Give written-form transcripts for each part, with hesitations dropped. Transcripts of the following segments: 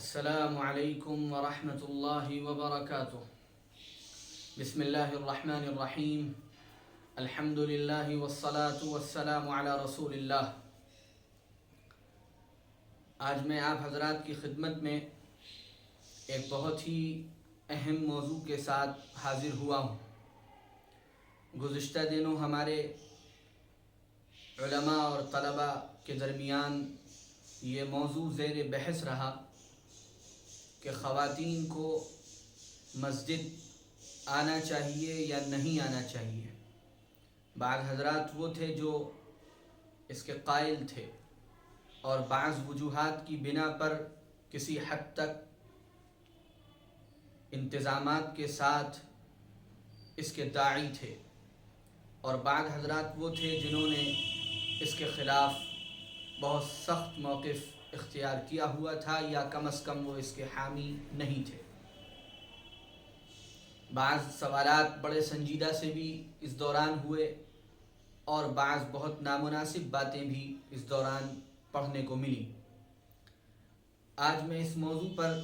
السلام علیکم ورحمۃ اللہ وبرکاتہ۔ بسم اللہ الرحمن الرحیم۔ الحمد للہ والصلاة والسلام علی رسول اللہ۔ آج میں آپ حضرات کی خدمت میں ایک بہت ہی اہم موضوع کے ساتھ حاضر ہوا ہوں۔ گزشتہ دنوں ہمارے علماء اور طلباء کے درمیان یہ موضوع زیر بحث رہا کہ خواتین کو مسجد آنا چاہیے یا نہیں آنا چاہیے۔ بعض حضرات وہ تھے جو اس کے قائل تھے اور بعض وجوہات کی بنا پر کسی حد تک انتظامات کے ساتھ اس کے داعی تھے، اور بعض حضرات وہ تھے جنہوں نے اس کے خلاف بہت سخت موقف اختیار کیا ہوا تھا، یا کم از کم وہ اس کے حامی نہیں تھے۔ بعض سوالات بڑے سنجیدہ سے بھی اس دوران ہوئے اور بعض بہت نامناسب باتیں بھی اس دوران پڑھنے کو ملی۔ آج میں اس موضوع پر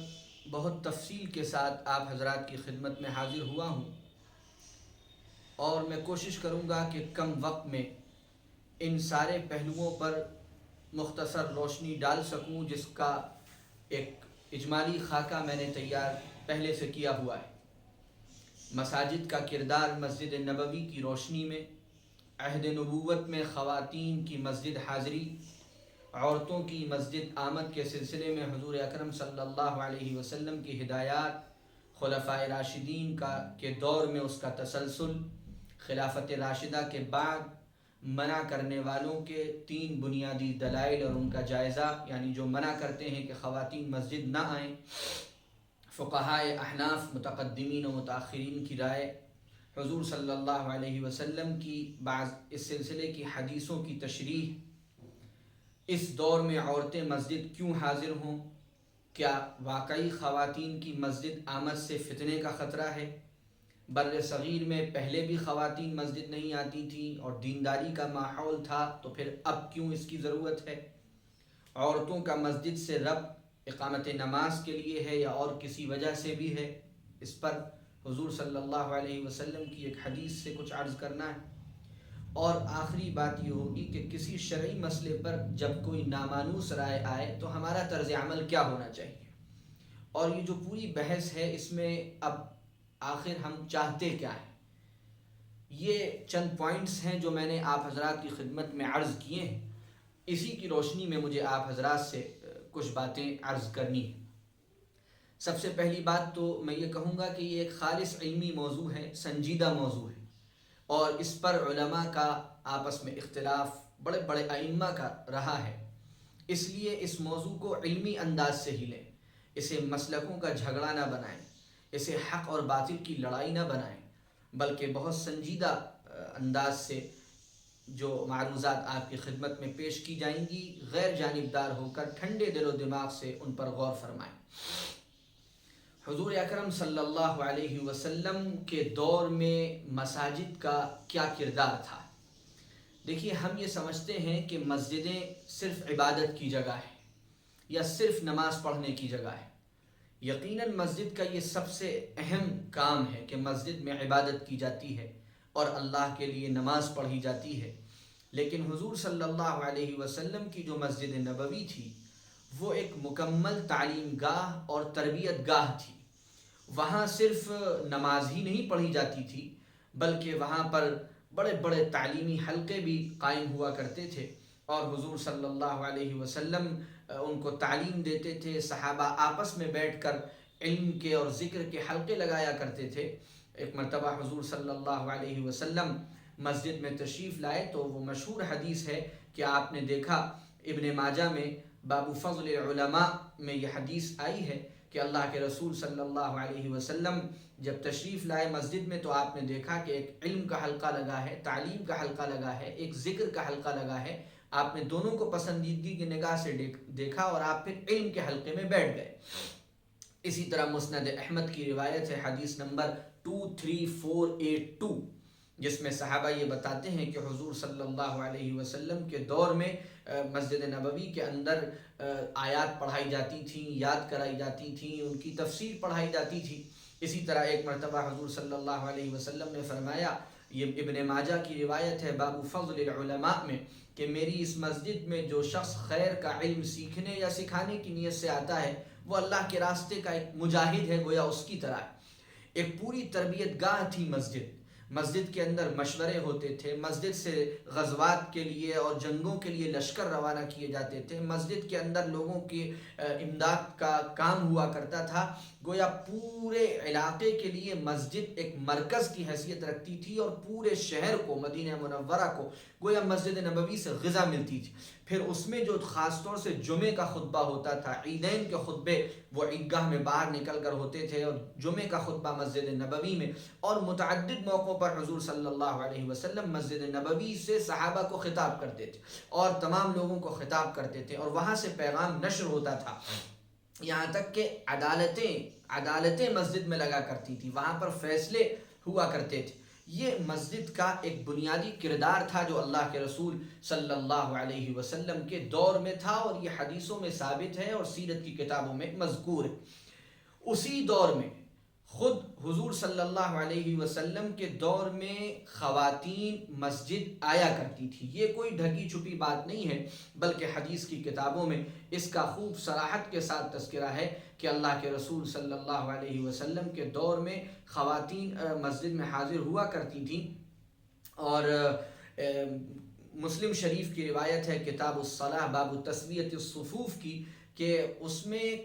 بہت تفصیل کے ساتھ آپ حضرات کی خدمت میں حاضر ہوا ہوں، اور میں کوشش کروں گا کہ کم وقت میں ان سارے پہلوؤں پر مختصر روشنی ڈال سکوں، جس کا ایک اجمالی خاکہ میں نے تیار پہلے سے کیا ہوا ہے۔ مساجد کا کردار مسجد نبوی کی روشنی میں، عہد نبوت میں خواتین کی مسجد حاضری، عورتوں کی مسجد آمد کے سلسلے میں حضور اکرم صلی اللہ علیہ وسلم کی ہدایات، خلفائے راشدین کے دور میں اس کا تسلسل، خلافت راشدہ کے بعد منع کرنے والوں کے 3 بنیادی دلائل اور ان کا جائزہ، یعنی جو منع کرتے ہیں کہ خواتین مسجد نہ آئیں، فقہائے احناف متقدمین و متاخرین کی رائے، حضور صلی اللہ علیہ وسلم کی بعض اس سلسلے کی حدیثوں کی تشریح، اس دور میں عورتیں مسجد کیوں حاضر ہوں، کیا واقعی خواتین کی مسجد آمد سے فتنے کا خطرہ ہے، بر صغیر میں پہلے بھی خواتین مسجد نہیں آتی تھیں اور دینداری کا ماحول تھا، تو پھر اب کیوں اس کی ضرورت ہے، عورتوں کا مسجد سے ربط اقامت نماز کے لیے ہے یا اور کسی وجہ سے بھی ہے، اس پر حضور صلی اللہ علیہ وسلم کی ایک حدیث سے کچھ عرض کرنا ہے۔ اور آخری بات یہ ہوگی کہ کسی شرعی مسئلے پر جب کوئی نامانوس رائے آئے تو ہمارا طرز عمل کیا ہونا چاہیے، اور یہ جو پوری بحث ہے اس میں اب آخر ہم چاہتے کیا ہیں۔ یہ چند پوائنٹس ہیں جو میں نے آپ حضرات کی خدمت میں عرض کیے ہیں، اسی کی روشنی میں مجھے آپ حضرات سے کچھ باتیں عرض کرنی ہیں۔ سب سے پہلی بات تو میں یہ کہوں گا کہ یہ ایک خالص علمی موضوع ہے، سنجیدہ موضوع ہے، اور اس پر علماء کا آپس میں اختلاف بڑے بڑے ائمہ کا رہا ہے۔ اس لیے اس موضوع کو علمی انداز سے ہی لیں، اسے مسلکوں کا جھگڑا نہ بنائیں، اسے حق اور باطل کی لڑائی نہ بنائیں، بلکہ بہت سنجیدہ انداز سے جو معروضات آپ کی خدمت میں پیش کی جائیں گی، غیر جانبدار ہو کر ٹھنڈے دل و دماغ سے ان پر غور فرمائیں۔ حضور اکرم صلی اللہ علیہ وسلم کے دور میں مساجد کا کیا کردار تھا؟ دیکھیے، ہم یہ سمجھتے ہیں کہ مسجدیں صرف عبادت کی جگہ ہے یا صرف نماز پڑھنے کی جگہ ہے۔ یقیناً مسجد کا یہ سب سے اہم کام ہے کہ مسجد میں عبادت کی جاتی ہے اور اللہ کے لیے نماز پڑھی جاتی ہے، لیکن حضور صلی اللہ علیہ وسلم کی جو مسجد نبوی تھی وہ ایک مکمل تعلیم گاہ اور تربیت گاہ تھی۔ وہاں صرف نماز ہی نہیں پڑھی جاتی تھی، بلکہ وہاں پر بڑے بڑے تعلیمی حلقے بھی قائم ہوا کرتے تھے، اور حضور صلی اللہ علیہ وسلم ان کو تعلیم دیتے تھے۔ صحابہ آپس میں بیٹھ کر علم کے اور ذکر کے حلقے لگایا کرتے تھے۔ ایک مرتبہ حضور صلی اللہ علیہ وسلم مسجد میں تشریف لائے تو وہ مشہور حدیث ہے کہ آپ نے دیکھا، ابن ماجہ میں باب فضل العلماء میں یہ حدیث آئی ہے کہ اللہ کے رسول صلی اللہ علیہ وسلم جب تشریف لائے مسجد میں تو آپ نے دیکھا کہ ایک علم کا حلقہ لگا ہے، تعلیم کا حلقہ لگا ہے، ایک ذکر کا حلقہ لگا ہے۔ آپ نے دونوں کو پسندیدگی کی نگاہ سے دیکھا اور آپ پھر علم کے حلقے میں بیٹھ گئے۔ اسی طرح مسند احمد کی روایت ہے، حدیث نمبر 23482، جس میں صحابہ یہ بتاتے ہیں کہ حضور صلی اللہ علیہ وسلم کے دور میں مسجد نبوی کے اندر آیات پڑھائی جاتی تھیں، یاد کرائی جاتی تھیں، ان کی تفسیر پڑھائی جاتی تھی۔ اسی طرح ایک مرتبہ حضور صلی اللہ علیہ وسلم نے فرمایا، یہ ابن ماجہ کی روایت ہے باب فضل العلماء میں، کہ میری اس مسجد میں جو شخص خیر کا علم سیکھنے یا سکھانے کی نیت سے آتا ہے وہ اللہ کے راستے کا ایک مجاہد ہے، گویا اس کی طرح ہے۔ ایک پوری تربیت گاہ تھی مسجد، مسجد کے اندر مشورے ہوتے تھے، مسجد سے غزوات کے لیے اور جنگوں کے لیے لشکر روانہ کیے جاتے تھے، مسجد کے اندر لوگوں کی امداد کا کام ہوا کرتا تھا۔ گویا پورے علاقے کے لیے مسجد ایک مرکز کی حیثیت رکھتی تھی، اور پورے شہر کو، مدینہ منورہ کو، گویا مسجد نبوی سے غذا ملتی تھی۔ پھر اس میں جو خاص طور سے جمعے کا خطبہ ہوتا تھا، عیدین کے خطبے وہ عیدگاہ میں باہر نکل کر ہوتے تھے، اور جمعے کا خطبہ مسجد نبوی میں، اور متعدد موقعوں پر حضور صلی اللہ علیہ وسلم مسجد نبوی سے صحابہ کو خطاب کرتے تھے اور تمام لوگوں کو خطاب کرتے تھے، اور وہاں سے پیغام نشر ہوتا تھا۔ یہاں تک کہ عدالتیں مسجد میں لگا کرتی تھی، وہاں پر فیصلے ہوا کرتے تھے۔ یہ مسجد کا ایک بنیادی کردار تھا جو اللہ کے رسول صلی اللہ علیہ وسلم کے دور میں تھا، اور یہ حدیثوں میں ثابت ہے اور سیرت کی کتابوں میں مذکور ہے۔ اسی دور میں خود حضور صلی اللہ علیہ وسلم کے دور میں خواتین مسجد آیا کرتی تھی۔ یہ کوئی ڈھکی چھپی بات نہیں ہے، بلکہ حدیث کی کتابوں میں اس کا خوب صراحت کے ساتھ تذکرہ ہے کہ اللہ کے رسول صلی اللہ علیہ وسلم کے دور میں خواتین مسجد میں حاضر ہوا کرتی تھیں۔ اور مسلم شریف کی روایت ہے کتاب الصلاح باب تسویۃ الصفوف کی، کہ اس میں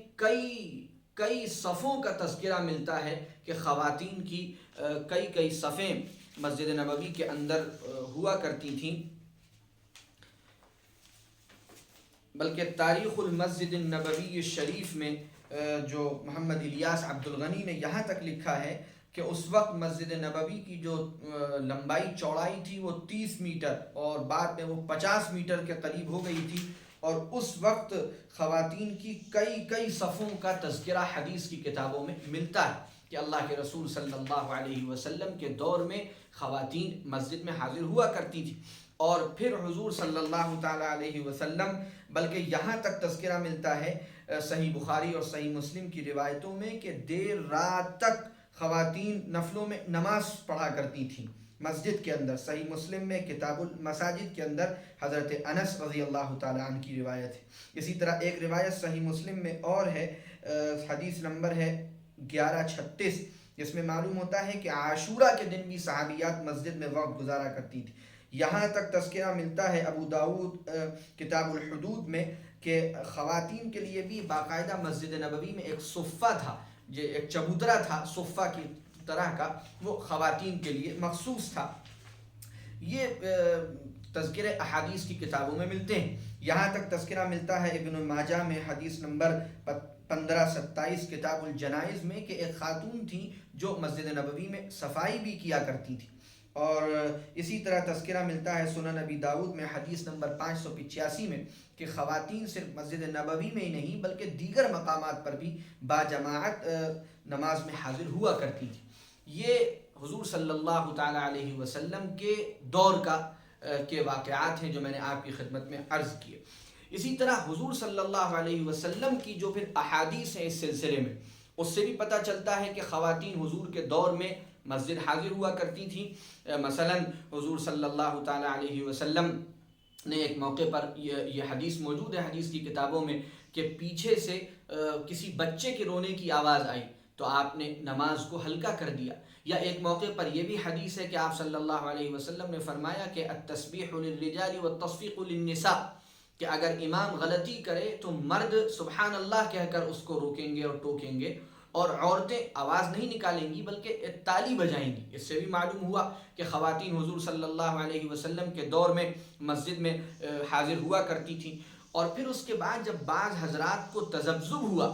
کئی صفوں کا تذکرہ ملتا ہے کہ خواتین کی کئی صفیں مسجد نبوی کے اندر ہوا کرتی تھیں۔ بلکہ تاریخ المسجد النبوی الشریف میں جو محمد الیاس عبد الغنی نے یہاں تک لکھا ہے کہ اس وقت مسجد نبوی کی جو لمبائی چوڑائی تھی وہ 30 میٹر اور بعد میں وہ 50 میٹر کے قریب ہو گئی تھی، اور اس وقت خواتین کی کئی صفوں کا تذکرہ حدیث کی کتابوں میں ملتا ہے کہ اللہ کے رسول صلی اللہ علیہ وسلم کے دور میں خواتین مسجد میں حاضر ہوا کرتی تھی۔ اور پھر حضور صلی اللہ تعالی علیہ وسلم، بلکہ یہاں تک تذکرہ ملتا ہے صحیح بخاری اور صحیح مسلم کی روایتوں میں کہ دیر رات تک خواتین نفلوں میں نماز پڑھا کرتی تھیں مسجد کے اندر۔ صحیح مسلم میں کتاب المساجد کے اندر حضرت انس رضی اللہ تعالیٰ عنہ کی روایت ہے۔ اسی طرح ایک روایت صحیح مسلم میں اور ہے، حدیث نمبر ہے 1136، جس میں معلوم ہوتا ہے کہ عاشورہ کے دن بھی صحابیات مسجد میں وقت گزارا کرتی تھی۔ یہاں تک تذکرہ ملتا ہے ابو داؤد کتاب الحدود میں کہ خواتین کے لیے بھی باقاعدہ مسجد نبوی میں ایک صفہ تھا، جو ایک چبوترا تھا صفہ کی طرح کا، وہ خواتین کے لیے مخصوص تھا۔ یہ تذکرے احادیث کی کتابوں میں ملتے ہیں۔ یہاں تک تذکرہ ملتا ہے ابن ماجہ میں حدیث نمبر 1527 کتاب الجنائز میں کہ ایک خاتون تھی جو مسجد نبوی میں صفائی بھی کیا کرتی تھی۔ اور اسی طرح تذکرہ ملتا ہے سنن ابی داؤد میں حدیث نمبر 585 میں کہ خواتین صرف مسجد نبوی میں ہی نہیں بلکہ دیگر مقامات پر بھی باجماعت نماز میں حاضر ہوا کرتی تھی۔ یہ حضور صلی اللہ تعالی علیہ وسلم کے دور کے واقعات ہیں جو میں نے آپ کی خدمت میں عرض کیے۔ اسی طرح حضور صلی اللہ علیہ وسلم کی جو پھر احادیث ہیں اس سلسلے میں، اس سے بھی پتہ چلتا ہے کہ خواتین حضور کے دور میں مسجد حاضر ہوا کرتی تھیں۔ مثلا حضور صلی اللہ تعالی علیہ وسلم نے ایک موقع پر یہ حدیث موجود ہے حدیث کی کتابوں میں کہ پیچھے سے کسی بچے کے رونے کی آواز آئی تو آپ نے نماز کو ہلکا کر دیا۔ یا ایک موقع پر یہ بھی حدیث ہے کہ آپ صلی اللہ علیہ وسلم نے فرمایا کہ التسبیح للرجال والتصفیق للنساء، کہ اگر امام غلطی کرے تو مرد سبحان اللہ کہہ کر اس کو روکیں گے اور ٹوکیں گے، اور عورتیں آواز نہیں نکالیں گی بلکہ تالی بجائیں گی۔ اس سے بھی معلوم ہوا کہ خواتین حضور صلی اللہ علیہ وسلم کے دور میں مسجد میں حاضر ہوا کرتی تھیں۔ اور پھر اس کے بعد جب بعض حضرات کو تذبذب ہوا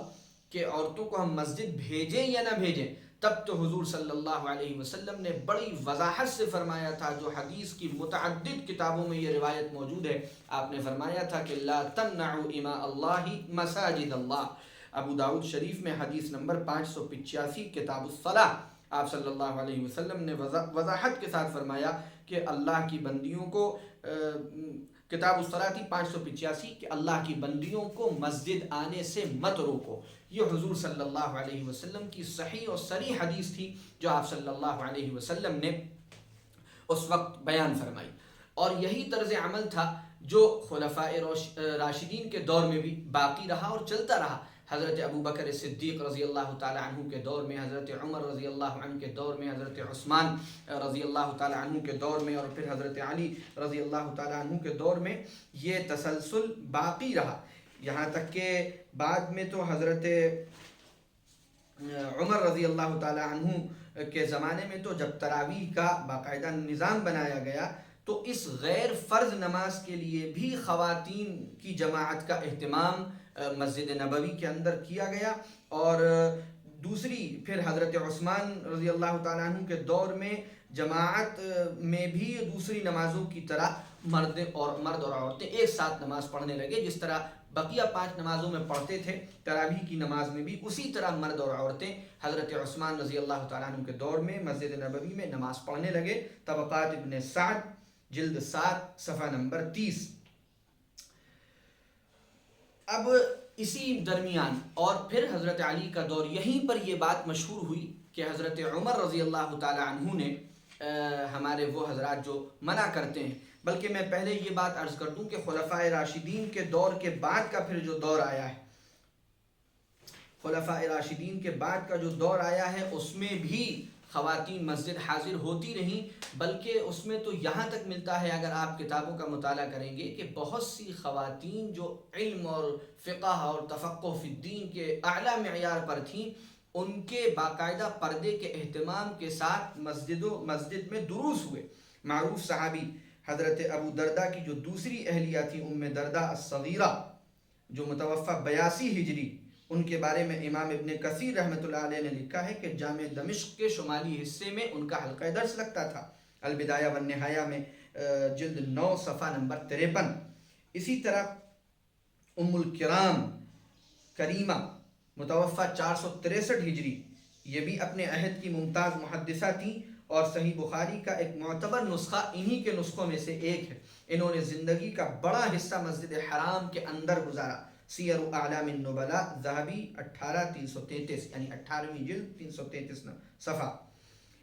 کہ عورتوں کو ہم مسجد بھیجیں یا نہ بھیجیں، تب تو حضور صلی اللہ علیہ وسلم نے بڑی وضاحت سے فرمایا تھا، جو حدیث کی متعدد کتابوں میں یہ روایت موجود ہے۔ آپ نے فرمایا تھا کہ لا تمنعوا اماء اللہ مساجد اللہ، ابو داؤد شریف میں حدیث نمبر 585 کتاب الصلاح۔ آپ صلی اللہ علیہ وسلم نے وضاحت کے ساتھ فرمایا کہ اللہ کی بندیوں کو کتاب الصلاۃ 585 کہ اللہ کی بندیوں کو مسجد آنے سے مت روکو. یہ حضور صلی اللہ علیہ وسلم کی صحیح اور صریح حدیث تھی جو آپ صلی اللہ علیہ وسلم نے اس وقت بیان فرمائی. اور یہی طرز عمل تھا جو خلفاء راشدین کے دور میں بھی باقی رہا اور چلتا رہا. حضرت ابو بکر صدیق رضی اللہ تعالی عنہ کے دور میں، حضرت عمر رضی اللہ عنہ کے دور میں، حضرت عثمان رضی اللہ تعالی عنہ کے دور میں، اور پھر حضرت علی رضی اللہ تعالی عنہ کے دور میں یہ تسلسل باقی رہا. یہاں تک کہ بعد میں تو حضرت عمر رضی اللہ تعالی عنہ کے زمانے میں تو جب تراویح کا باقاعدہ نظام بنایا گیا تو اس غیر فرض نماز کے لیے بھی خواتین کی جماعت کا اہتمام مسجد نبوی کے اندر کیا گیا. اور دوسری پھر حضرت عثمان رضی اللہ تعالیٰ عنہ کے دور میں جماعت میں بھی دوسری نمازوں کی طرح مرد اور عورتیں ایک ساتھ نماز پڑھنے لگے. جس طرح بقیہ 5 نمازوں میں پڑھتے تھے تراویح کی نماز میں بھی اسی طرح مرد اور عورتیں حضرت عثمان رضی اللہ تعالیٰ عنہ کے دور میں مسجد نبوی میں نماز پڑھنے لگے. طبقات ابن سعد جلد 7 صفحہ نمبر 30. اب اسی درمیان اور پھر حضرت علی کا دور، یہیں پر یہ بات مشہور ہوئی کہ حضرت عمر رضی اللہ تعالی عنہ نے ہمارے وہ حضرات جو منع کرتے ہیں، بلکہ میں پہلے یہ بات عرض کر دوں کہ خلفاء راشدین کے دور کے بعد کا پھر جو دور آیا ہے، خلفاء راشدین کے بعد کا جو دور آیا ہے اس میں بھی خواتین مسجد حاضر ہوتی رہیں، بلکہ اس میں تو یہاں تک ملتا ہے اگر آپ کتابوں کا مطالعہ کریں گے کہ بہت سی خواتین جو علم اور فقہ اور تفقہ فی الدین کے اعلیٰ معیار پر تھیں، ان کے باقاعدہ پردے کے اہتمام کے ساتھ مسجد میں دروس ہوئے. معروف صحابی حضرت ابو دردہ کی جو دوسری اہلیہ تھی ام دردہ الصغیرہ جو متوفہ 82 ہجری، ان کے بارے میں امام ابن کثیر رحمۃ اللہ علیہ نے لکھا ہے کہ جامع دمشق کے شمالی حصے میں ان کا حلقہ درس لگتا تھا. البدایہ والنہایہ میں جلد 9 صفحہ نمبر 53. اسی طرح ام الکرام کریمہ متوفہ 463 ہجری، یہ بھی اپنے عہد کی ممتاز محدثہ تھیں اور صحیح بخاری کا ایک معتبر نسخہ انہی کے نسخوں میں سے ایک ہے. انہوں نے زندگی کا بڑا حصہ مسجد حرام کے اندر گزارا. سیر اعلام النبلاء ذہبی 18 یعنی 18ویں جلد 333 صفحہ.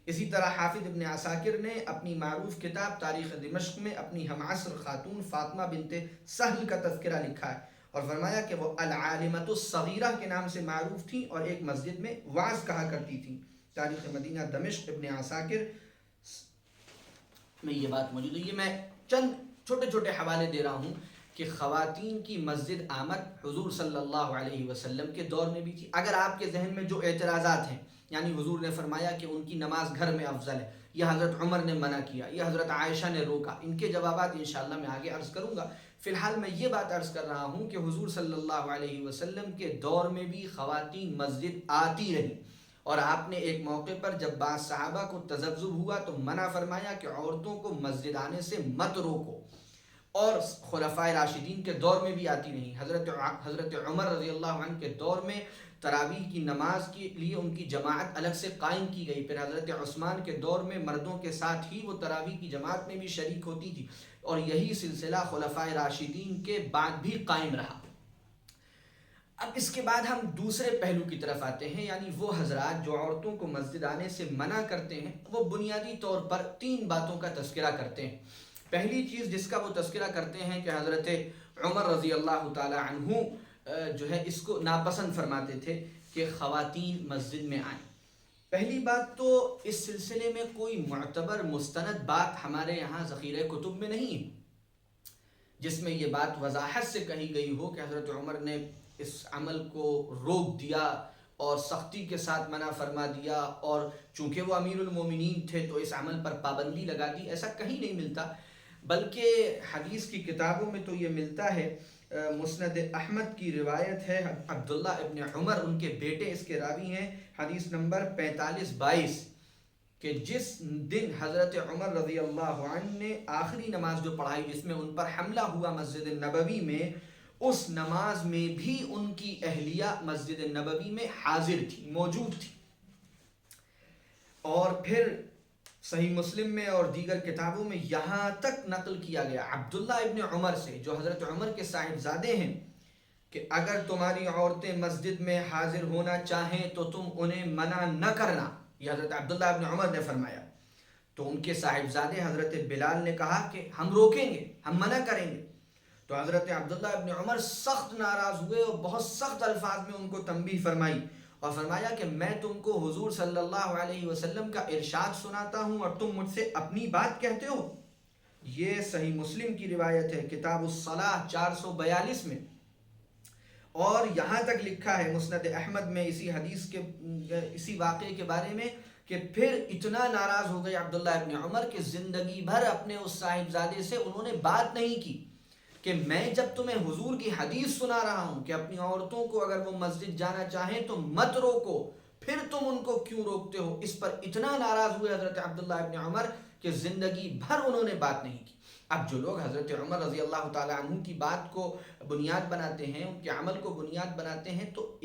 اسی طرح حافظ ابن عساکر نے اپنی معروف کتاب تاریخ دمشق میں اپنی ہم عصر خاتون فاطمہ بنت سہل کا تذکرہ لکھا ہے اور فرمایا کہ وہ العالمۃ الصغیرہ کے نام سے معروف تھیں اور ایک مسجد میں واعظ کہا کرتی تھیں. تاریخ مدینہ دمشق ابن عساکر میں یہ بات موجود ہے. یہ میں چند چھوٹے چھوٹے حوالے دے رہا ہوں کہ خواتین کی مسجد آمد حضور صلی اللہ علیہ وسلم کے دور میں بھی تھی. اگر آپ کے ذہن میں جو اعتراضات ہیں، یعنی حضور نے فرمایا کہ ان کی نماز گھر میں افضل ہے، یا حضرت عمر نے منع کیا، یا حضرت عائشہ نے روکا، ان کے جوابات انشاءاللہ میں آگے عرض کروں گا. فی الحال میں یہ بات عرض کر رہا ہوں کہ حضور صلی اللہ علیہ وسلم کے دور میں بھی خواتین مسجد آتی رہیں، اور آپ نے ایک موقع پر جب بعض صحابہ کو تذبذب ہوا تو منع فرمایا کہ عورتوں کو مسجد آنے سے مت روکو. اور خلفائے راشدین کے دور میں بھی آتی نہیں. حضرت عمر رضی اللہ عنہ کے دور میں تراویح کی نماز کے لیے ان کی جماعت الگ سے قائم کی گئی. پھر حضرت عثمان کے دور میں مردوں کے ساتھ ہی وہ تراویح کی جماعت میں بھی شریک ہوتی تھی، اور یہی سلسلہ خلفائے راشدین کے بعد بھی قائم رہا. اب اس کے بعد ہم دوسرے پہلو کی طرف آتے ہیں، یعنی وہ حضرات جو عورتوں کو مسجد آنے سے منع کرتے ہیں، وہ بنیادی طور پر 3 باتوں کا تذکرہ کرتے ہیں. پہلی چیز جس کا وہ تذکرہ کرتے ہیں کہ حضرت عمر رضی اللہ تعالی عنہ جو ہے اس کو ناپسند فرماتے تھے کہ خواتین مسجد میں آئیں. پہلی بات تو اس سلسلے میں کوئی معتبر مستند بات ہمارے یہاں ذخیرہ کتب میں نہیں ہے جس میں یہ بات وضاحت سے کہی گئی ہو کہ حضرت عمر نے اس عمل کو روک دیا اور سختی کے ساتھ منع فرما دیا، اور چونکہ وہ امیر المومنین تھے تو اس عمل پر پابندی لگا دی. ایسا کہیں نہیں ملتا، بلکہ حدیث کی کتابوں میں تو یہ ملتا ہے. مسند احمد کی روایت ہے، عبداللہ ابن عمر ان کے بیٹے اس کے راوی ہیں، حدیث نمبر 45-22 کہ جس دن حضرت عمر رضی اللہ عنہ نے آخری نماز جو پڑھائی جس میں ان پر حملہ ہوا مسجد نبوی میں، اس نماز میں بھی ان کی اہلیہ مسجد نبوی میں حاضر تھی، موجود تھی. اور پھر صحیح مسلم میں اور دیگر کتابوں میں یہاں تک نقل کیا گیا عبداللہ ابن عمر سے، جو حضرت عمر کے صاحبزادے ہیں، کہ اگر تمہاری عورتیں مسجد میں حاضر ہونا چاہیں تو تم انہیں منع نہ کرنا. یہ حضرت عبداللہ ابن عمر نے فرمایا. تو ان کے صاحبزادے حضرت بلال نے کہا کہ ہم روکیں گے، ہم منع کریں گے. تو حضرت عبداللہ ابن عمر سخت ناراض ہوئے اور بہت سخت الفاظ میں ان کو تنبیہ فرمائی اور فرمایا کہ میں تم کو حضور صلی اللہ علیہ وسلم کا ارشاد سناتا ہوں اور تم مجھ سے اپنی بات کہتے ہو. یہ صحیح مسلم کی روایت ہے کتاب الصلاح 442 میں. اور یہاں تک لکھا ہے مسند احمد میں اسی حدیث کے اسی واقعے کے بارے میں کہ پھر اتنا ناراض ہو گئے عبداللہ ابن عمر کہ زندگی بھر اپنے اس صاحبزادے سے انہوں نے بات نہیں کی کہ میں جب تمہیں حضور کی حدیث سنا رہا ہوں کہ اپنی عورتوں کو اگر وہ مسجد جانا چاہیں تو مت روکو، پھر تم ان کو کیوں روکتے ہو. اس پر اتنا ناراض ہوئے حضرت عبداللہ ابن عمر کہ زندگی بھر انہوں نے بات نہیں کی. اب جو لوگ حضرت عمر رضی اللہ تعالی عنہ کی بات کو بنیاد بناتے ہیں، ان کے عمل کو بنیاد بناتے ہیں، تو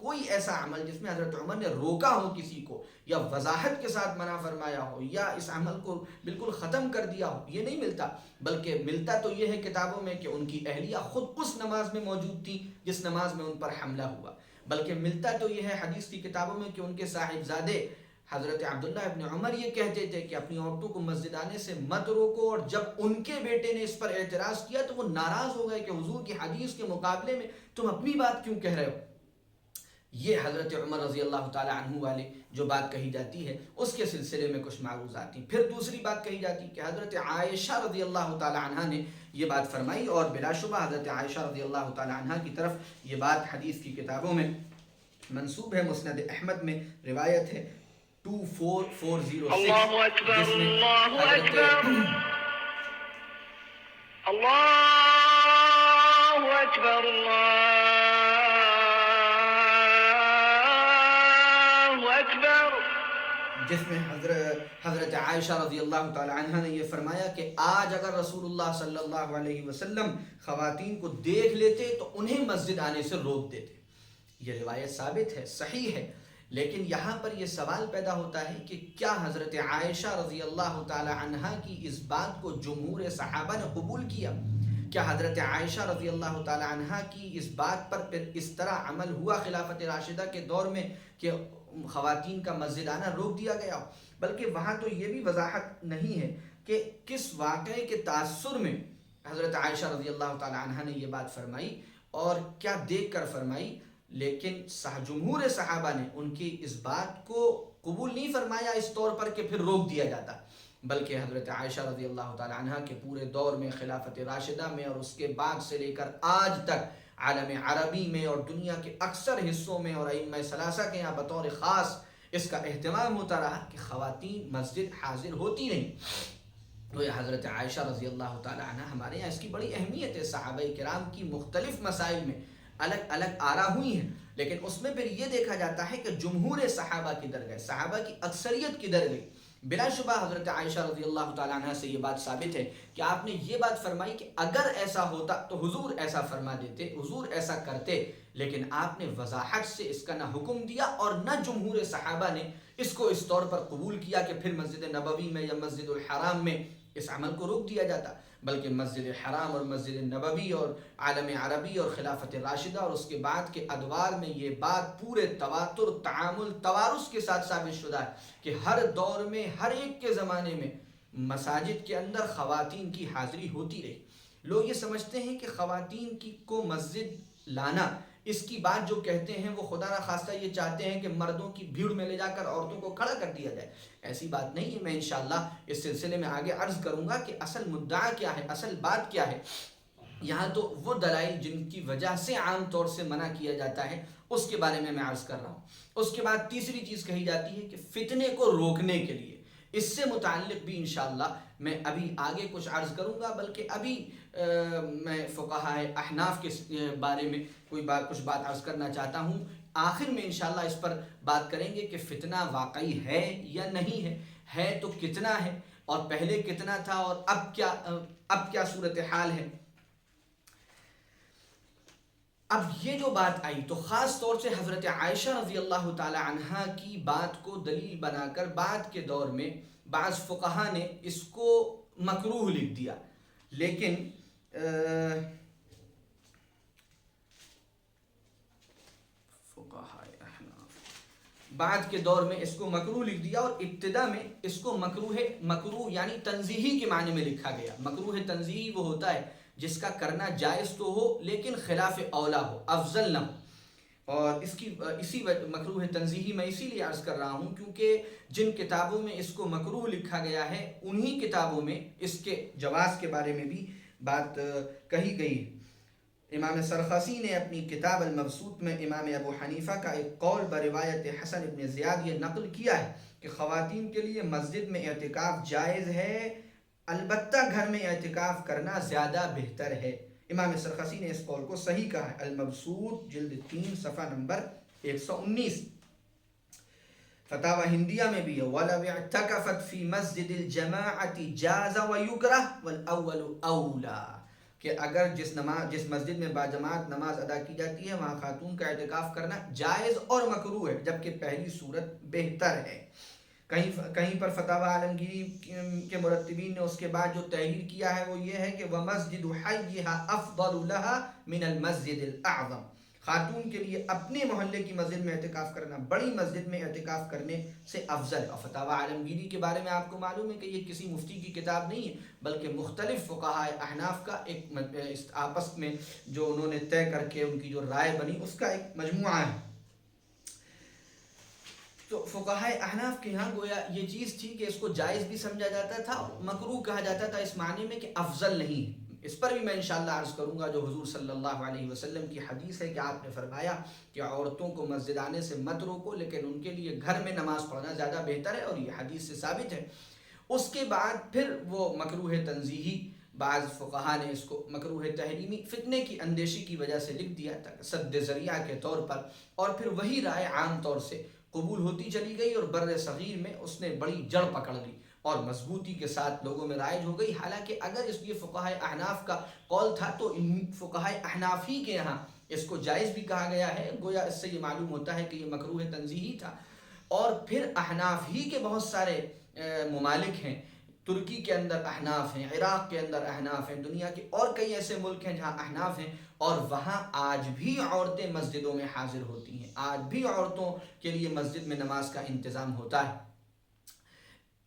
کوئی ایسا عمل جس میں حضرت عمر نے روکا ہو کسی کو یا وضاحت کے ساتھ منع فرمایا ہو یا اس عمل کو بالکل ختم کر دیا ہو، یہ نہیں ملتا. بلکہ ملتا تو یہ ہے کتابوں میں کہ ان کی اہلیہ خود اس نماز میں موجود تھی جس نماز میں ان پر حملہ ہوا. بلکہ ملتا تو یہ ہے حدیث کی کتابوں میں کہ ان کے صاحبزادے حضرت عبداللہ ابن عمر یہ کہتے تھے کہ اپنی عورتوں کو مسجد آنے سے مت روکو، اور جب ان کے بیٹے نے اس پر اعتراض کیا تو وہ ناراض ہو گئے کہ حضور کی حدیث کے مقابلے میں تم اپنی بات کیوں کہہ رہے ہو. یہ حضرت عمر رضی اللہ تعالی عنہ والے جو بات کہی جاتی ہے اس کے سلسلے میں کچھ معروضات ہیں. پھر دوسری بات کہی جاتی ہے کہ حضرت عائشہ رضی اللہ تعالی عنہ نے یہ بات فرمائی، اور بلا شبہ حضرت عائشہ رضی اللہ تعالی عنہ کی طرف یہ بات حدیث کی کتابوں میں منسوب ہے. مسند احمد میں روایت ہے 2446 اللہ اکبر جس میں اللہ حضرت اکبر اللہ اکبر اللہ اکبر جس میں حضرت عائشہ رضی اللہ تعالی عنہ نے یہ فرمایا کہ آج اگر رسول اللہ صلی اللہ علیہ وسلم خواتین کو دیکھ لیتے تو انہیں مسجد آنے سے روک دیتے. یہ روایت ثابت ہے، صحیح ہے، لیکن یہاں پر یہ سوال پیدا ہوتا ہے کہ کیا حضرت عائشہ رضی اللہ تعالی عنہ کی اس بات کو جمہور صحابہ نے قبول کیا؟ کیا حضرت عائشہ رضی اللہ تعالی عنہ کی اس بات پر پھر اس طرح عمل ہوا خلافت راشدہ کے دور میں کہ خواتین کا مسجد آنا روک دیا گیا؟ بلکہ وہاں تو یہ بھی وضاحت نہیں ہے کہ کس واقعے کے تاثر میں حضرت عائشہ رضی اللہ تعالی عنہ نے یہ بات فرمائی اور کیا دیکھ کر فرمائی. لیکن جمہور صحابہ نے ان کی اس بات کو قبول نہیں فرمایا اس طور پر کہ پھر روک دیا جاتا، بلکہ حضرت عائشہ رضی اللہ تعالی عنہ کے پورے دور میں خلافت راشدہ میں اور اس کے بعد سے لے کر آج تک عالم عربی میں اور دنیا کے اکثر حصوں میں اور ائمہ ثلاثہ کے یہاں بطور خاص اس کا اہتمام ہوتا رہا کہ خواتین مسجد حاضر ہوتی نہیں. تو یہ حضرت عائشہ رضی اللہ تعالی عنہ ہمارے یہاں اس کی بڑی اہمیت ہے. صحابہ کرام کی مختلف مسائل میں الگ الگ آرا ہوئی ہیں، لیکن اس میں پھر یہ دیکھا جاتا ہے کہ جمہور صحابہ کدھر گئے، صحابہ کی اکثریت کدھر گئی. بلا شبہ حضرت عائشہ رضی اللہ تعالیٰ عنہ سے یہ بات ثابت ہے کہ آپ نے یہ بات فرمائی کہ اگر ایسا ہوتا تو حضور ایسا فرما دیتے، حضور ایسا کرتے، لیکن آپ نے وضاحت سے اس کا نہ حکم دیا اور نہ جمہور صحابہ نے اس کو اس طور پر قبول کیا کہ پھر مسجد نبوی میں یا مسجد الحرام میں اس عمل کو روک دیا جاتا، بلکہ مسجد حرام اور مسجد نبوی اور عالم عربی اور خلافت راشدہ اور اس کے بعد کے ادوار میں یہ بات پورے تواتر تعامل توارث کے ساتھ ثابت شدہ ہے کہ ہر دور میں ہر ایک کے زمانے میں مساجد کے اندر خواتین کی حاضری ہوتی رہی. لوگ یہ سمجھتے ہیں کہ خواتین کو مسجد لانا، اس کی بات جو کہتے ہیں وہ خدا نخواستہ یہ چاہتے ہیں کہ مردوں کی بھیڑ میں لے جا کر عورتوں کو کھڑا کر دیا جائے. ایسی بات نہیں ہے. میں انشاءاللہ اس سلسلے میں آگے عرض کروں گا کہ اصل مدعا کیا ہے، اصل بات کیا ہے. یہاں تو وہ دلائل جن کی وجہ سے عام طور سے منع کیا جاتا ہے اس کے بارے میں عرض کر رہا ہوں. اس کے بعد تیسری چیز کہی جاتی ہے کہ فتنے کو روکنے کے لیے، اس سے متعلق بھی انشاءاللہ میں ابھی آگے کچھ عرض کروں گا، بلکہ ابھی میں فقہاء احناف کے بارے میں کچھ بات عرض کرنا چاہتا ہوں. آخر میں انشاءاللہ اس پر بات کریں گے کہ فتنہ واقعی ہے یا نہیں ہے تو کتنا ہے، اور پہلے کتنا تھا اور اب کیا صورتحال ہے. اب یہ جو بات آئی تو خاص طور سے حضرت عائشہ رضی اللہ تعالی عنہا کی بات کو دلیل بنا کر بعد کے دور میں بعض فقہا نے اس کو مکروہ لکھ دیا، لیکن بعد کے دور میں اس کو مکروہ لکھ دیا، اور ابتدا میں اس کو مکروہ یعنی تنزیہی کے معنی میں لکھا گیا۔ مکروہ تنزیہی وہ ہوتا ہے جس کا کرنا جائز تو ہو لیکن خلاف اولا ہو، افضل نہ ہو، اور اسی مکروہ تنزیہی میں اسی لیے عرض کر رہا ہوں کیونکہ جن کتابوں میں اس کو مکروہ لکھا گیا ہے انہی کتابوں میں اس کے جواز کے بارے میں بھی بات کہی گئی ہے۔ امام سرخسی نے اپنی کتاب المبسوط میں امام ابو حنیفہ کا ایک قول بروایت حسن ابن زیاد یہ نقل کیا ہے کہ خواتین کے لیے مسجد میں اعتکاف جائز ہے، البتہ گھر میں اعتکاف کرنا زیادہ بہتر ہے۔ امام سرخسی نے اس قول کو صحیح کہا ہے، المبسوط جلد 3 صفحہ نمبر 119۔ فتاوی ہندیہ میں بھی ہے وَلَوْ اعْتَكَفَتْ فِي مَسْجِدِ الْجَمَاعَةِ جَازَ وَيُكْرَهُ وَالْأَوَّلُ أَوْلَى، کہ اگر جس مسجد میں باجماعت نماز ادا کی جاتی ہے وہاں خاتون کا اعتکاف کرنا جائز اور مکروہ ہے، جبکہ پہلی صورت بہتر ہے۔ کہیں پر فتاوی عالمگیری کے مرتبین نے اس کے بعد جو تحریر کیا ہے وہ یہ ہے کہ وَمَسْجِدُ حَيِّهَا أَفْضَلُ لَهَا مِنَ الْمَسْجِدِ الْأَعْظَمِ، خاتون کے لیے اپنے محلے کی مسجد میں اعتکاف کرنا بڑی مسجد میں اعتکاف کرنے سے افضل ہے۔ اور فتاوی عالمگیری کے بارے میں آپ کو معلوم ہے کہ یہ کسی مفتی کی کتاب نہیں ہے بلکہ مختلف فقہاء احناف کا ایک آپس میں جو انہوں نے طے کر کے ان کی جو رائے بنی اس کا ایک مجموعہ ہے۔ تو فقہاء احناف کے یہاں گویا یہ چیز تھی کہ اس کو جائز بھی سمجھا جاتا تھا، مکروہ کہا جاتا تھا اس معنی میں کہ افضل نہیں ہے۔ اس پر بھی میں انشاءاللہ عرض کروں گا جو حضور صلی اللہ علیہ وسلم کی حدیث ہے کہ آپ نے فرمایا کہ عورتوں کو مسجد آنے سے مت روکو لیکن ان کے لیے گھر میں نماز پڑھنا زیادہ بہتر ہے، اور یہ حدیث سے ثابت ہے۔ اس کے بعد پھر وہ مکروہ تنزیہی، بعض فقہا نے اس کو مکروہ تحریمی فتنے کی اندیشی کی وجہ سے لکھ دیا تھا سد ذریعہ کے طور پر، اور پھر وہی رائے عام طور سے قبول ہوتی چلی گئی اور بر صغیر میں اس نے بڑی جڑ پکڑ لی اور مضبوطی کے ساتھ لوگوں میں رائج ہو گئی۔ حالانکہ اگر اس یہ فقہاء احناف کا قول تھا تو ان فقہاء احناف ہی کے یہاں اس کو جائز بھی کہا گیا ہے، گویا اس سے یہ معلوم ہوتا ہے کہ یہ مکروہ تنزیہی تھا۔ اور پھر احناف ہی کے بہت سارے ممالک ہیں، ترکی کے اندر احناف ہیں، عراق کے اندر احناف ہیں، دنیا کے اور کئی ایسے ملک ہیں جہاں احناف ہیں، اور وہاں آج بھی عورتیں مسجدوں میں حاضر ہوتی ہیں، آج بھی عورتوں کے لیے مسجد میں نماز کا انتظام ہوتا ہے۔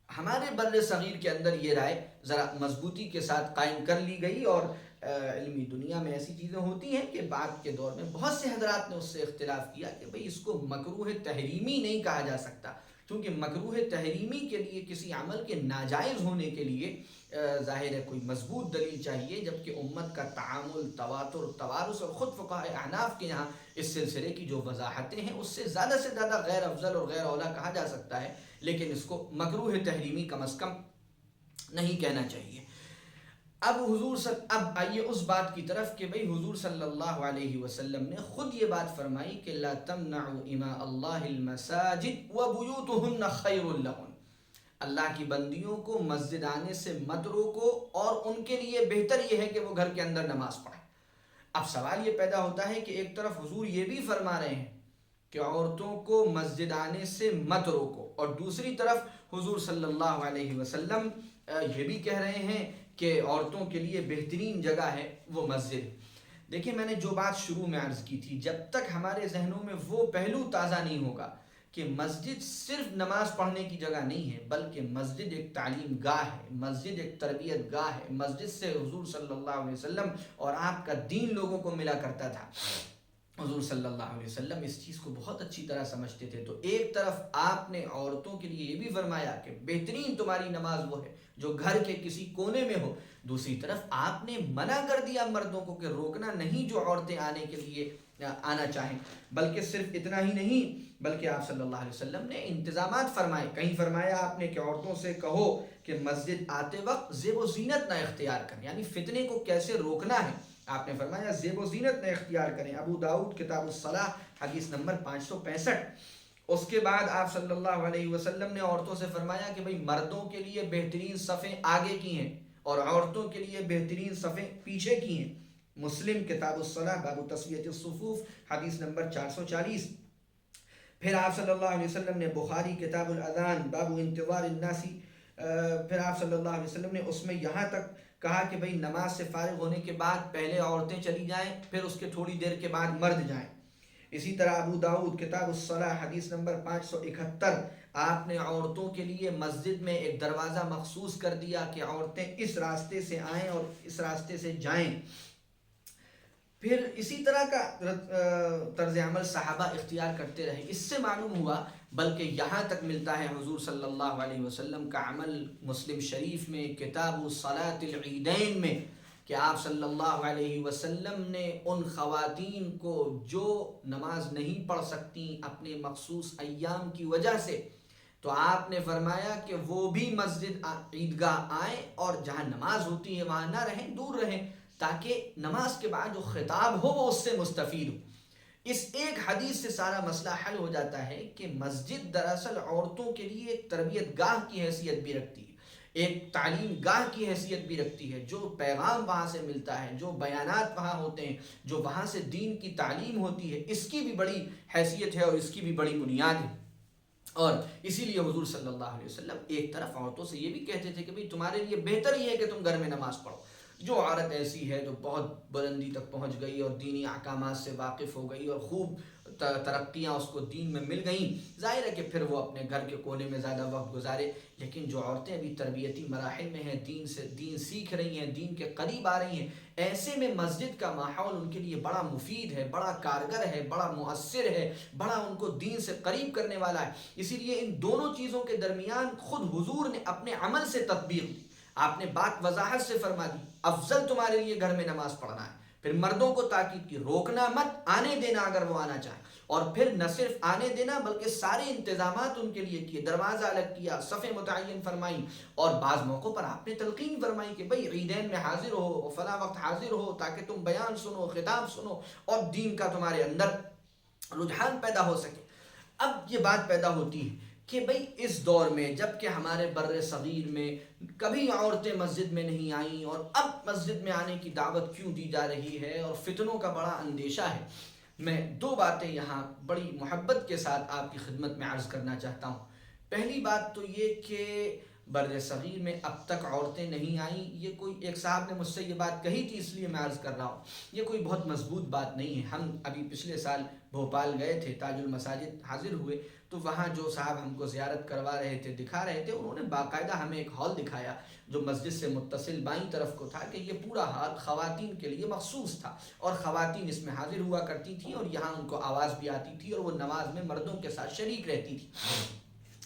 ہمارے بر صغیر کے اندر یہ رائے ذرا مضبوطی کے ساتھ قائم کر لی گئی، اور علمی دنیا میں ایسی چیزیں ہوتی ہیں کہ بعد کے دور میں بہت سے حضرات نے اس سے اختلاف کیا کہ بھئی اس کو مکروہ تحریمی نہیں کہا جا سکتا، کیونکہ مکروہ تحریمی کے لیے کسی عمل کے ناجائز ہونے کے لیے ظاہر ہے کوئی مضبوط دلیل چاہیے، جبکہ امت کا تعامل، تواتر، توارث اور خود فقہاء احناف کے یہاں اس سلسلے کی جو وضاحتیں ہیں اس سے زیادہ غیر افضل اور غیر اولا کہا جا سکتا ہے، لیکن اس کو مکروہ تحریمی کم از کم نہیں کہنا چاہیے۔ اب آئیے اس بات کی طرف کہ بھئی حضور صلی اللہ علیہ وسلم نے خود یہ بات فرمائی کہ لا تمنعوا اماء اللہ المساجد وبیوتہن خیر لہن، اللہ کی بندیوں کو مسجد آنے سے مت روکو اور ان کے لیے بہتر یہ ہے کہ وہ گھر کے اندر نماز پڑھیں۔ اب سوال یہ پیدا ہوتا ہے کہ ایک طرف حضور یہ بھی فرما رہے ہیں کہ عورتوں کو مسجد آنے سے مت روکو، اور دوسری طرف حضور صلی اللہ علیہ وسلم یہ بھی کہہ رہے ہیں کہ عورتوں کے لیے بہترین جگہ ہے وہ مسجد۔ دیکھیں میں نے جو بات شروع میں عرض کی تھی، جب تک ہمارے ذہنوں میں وہ پہلو تازہ نہیں ہوگا کہ مسجد صرف نماز پڑھنے کی جگہ نہیں ہے بلکہ مسجد ایک تعلیم گاہ ہے، مسجد ایک تربیت گاہ ہے، مسجد سے حضور صلی اللہ علیہ وسلم اور آپ کا دین لوگوں کو ملا کرتا تھا۔ حضور صلی اللہ علیہ وسلم اس چیز کو بہت اچھی طرح سمجھتے تھے، تو ایک طرف آپ نے عورتوں کے لیے یہ بھی فرمایا کہ بہترین تمہاری نماز وہ ہے جو گھر کے کسی کونے میں ہو، دوسری طرف آپ نے منع کر دیا مردوں کو کہ روکنا نہیں جو عورتیں آنے کے لیے آنا چاہیں، بلکہ صرف اتنا ہی نہیں بلکہ آپ صلی اللہ علیہ وسلم نے انتظامات فرمائے۔ کہیں فرمایا آپ نے کہ عورتوں سے کہو کہ مسجد آتے وقت زیب و زینت نہ اختیار کریں، یعنی فتنے کو کیسے روکنا ہے، آپ نے فرمایا زیب و زینت نہ اختیار کریں۔ ابو داؤد کتاب الصلاح حدیث نمبر 565۔ اس کے بعد آپ صلی اللہ علیہ وسلم نے عورتوں سے فرمایا کہ بھئی مردوں کے لیے بہترین صفیں آگے کی ہیں اور عورتوں کے لیے بہترین صفیں پیچھے کی ہیں۔ مسلم کتاب الصلاح باب تسویۃ الصفوف حدیث نمبر 440۔ پھر آپ صلی اللہ علیہ وسلم نے بخاری کتاب الاذان باب انتظار الناسی، پھر آپ صلی اللہ علیہ وسلم نے اس میں یہاں تک کہا کہ بھئی نماز سے فارغ ہونے کے بعد پہلے عورتیں چلی جائیں، پھر اس کے تھوڑی دیر کے بعد مرد جائیں۔ اسی طرح ابو داؤد کتاب الصلاح حدیث نمبر 571، آپ نے عورتوں کے لیے مسجد میں ایک دروازہ مخصوص کر دیا کہ عورتیں اس راستے سے آئیں اور اس راستے سے جائیں۔ پھر اسی طرح کا طرز عمل صحابہ اختیار کرتے رہے۔ اس سے معلوم ہوا، بلکہ یہاں تک ملتا ہے حضور صلی اللہ علیہ وسلم کا عمل مسلم شریف میں کتاب صلاۃ العیدین میں، کہ آپ صلی اللہ علیہ وسلم نے ان خواتین کو جو نماز نہیں پڑھ سکتی اپنے مخصوص ایام کی وجہ سے، تو آپ نے فرمایا کہ وہ بھی مسجد عیدگاہ آئیں اور جہاں نماز ہوتی ہے وہاں نہ رہیں، دور رہیں، تاکہ نماز کے بعد جو خطاب ہو وہ اس سے مستفید ہو۔ اس ایک حدیث سے سارا مسئلہ حل ہو جاتا ہے کہ مسجد دراصل عورتوں کے لیے ایک تربیت گاہ کی حیثیت بھی رکھتی ہے، ایک تعلیم گاہ کی حیثیت بھی رکھتی ہے۔ جو پیغام وہاں سے ملتا ہے، جو بیانات وہاں ہوتے ہیں، جو وہاں سے دین کی تعلیم ہوتی ہے، اس کی بھی بڑی حیثیت ہے اور اس کی بھی بڑی بنیاد ہے۔ اور اسی لیے حضور صلی اللہ علیہ وسلم ایک طرف عورتوں سے یہ بھی کہتے تھے کہ بھئی تمہارے لیے بہتر ہی ہے کہ تم گھر میں نماز پڑھو۔ جو عورت ایسی ہے جو بہت بلندی تک پہنچ گئی اور دینی احکامات سے واقف ہو گئی اور خوب ترقیاں اس کو دین میں مل گئیں، ظاہر ہے کہ پھر وہ اپنے گھر کے کونے میں زیادہ وقت گزارے۔ لیکن جو عورتیں ابھی تربیتی مراحل میں ہیں، دین سیکھ رہی ہیں، دین کے قریب آ رہی ہیں، ایسے میں مسجد کا ماحول ان کے لیے بڑا مفید ہے، بڑا کارگر ہے، بڑا مؤثر ہے، بڑا ان کو دین سے قریب کرنے والا ہے۔ اسی لیے ان دونوں چیزوں کے درمیان خود حضور نے اپنے عمل سے تطبیق دی۔ آپ نے بات وضاحت سے فرما دی، افضل تمہارے لیے گھر میں نماز پڑھنا ہے۔ پھر مردوں کو تاکید کی، روکنا مت، آنے دینا اگر وہ آنا چاہیں، اور پھر نہ صرف آنے دینا بلکہ سارے انتظامات ان کے لیے کیے، دروازہ الگ کیا، صفیں متعین فرمائیں، اور بعض موقعوں پر آپ نے تلقین فرمائی کہ بھئی عیدین میں حاضر ہو، فلاں وقت حاضر ہو، تاکہ تم بیان سنو، خطاب سنو اور دین کا تمہارے اندر رجحان پیدا ہو سکے۔ اب یہ بات پیدا ہوتی ہے کہ بھئی اس دور میں جب کہ ہمارے بر صغیر میں کبھی عورتیں مسجد میں نہیں آئیں اور اب مسجد میں آنے کی دعوت کیوں دی جا رہی ہے اور فتنوں کا بڑا اندیشہ ہے، میں دو باتیں یہاں بڑی محبت کے ساتھ آپ کی خدمت میں عرض کرنا چاہتا ہوں۔ پہلی بات تو یہ کہ بر صغیر میں اب تک عورتیں نہیں آئیں، یہ کوئی ایک صاحب نے مجھ سے یہ بات کہی تھی، اس لیے میں عرض کر رہا ہوں، یہ کوئی بہت مضبوط بات نہیں ہے۔ ہم ابھی پچھلے سال بھوپال گئے تھے، تاج المساجد حاضر ہوئے، تو وہاں جو صاحب ہم کو زیارت کروا رہے تھے، دکھا رہے تھے، انہوں نے باقاعدہ ہمیں ایک ہال دکھایا جو مسجد سے متصل بائیں طرف کو تھا، کہ یہ پورا ہال خواتین کے لیے مخصوص تھا اور خواتین اس میں حاضر ہوا کرتی تھیں اور یہاں ان کو آواز بھی آتی تھی اور وہ نماز میں مردوں کے ساتھ شریک رہتی تھی۔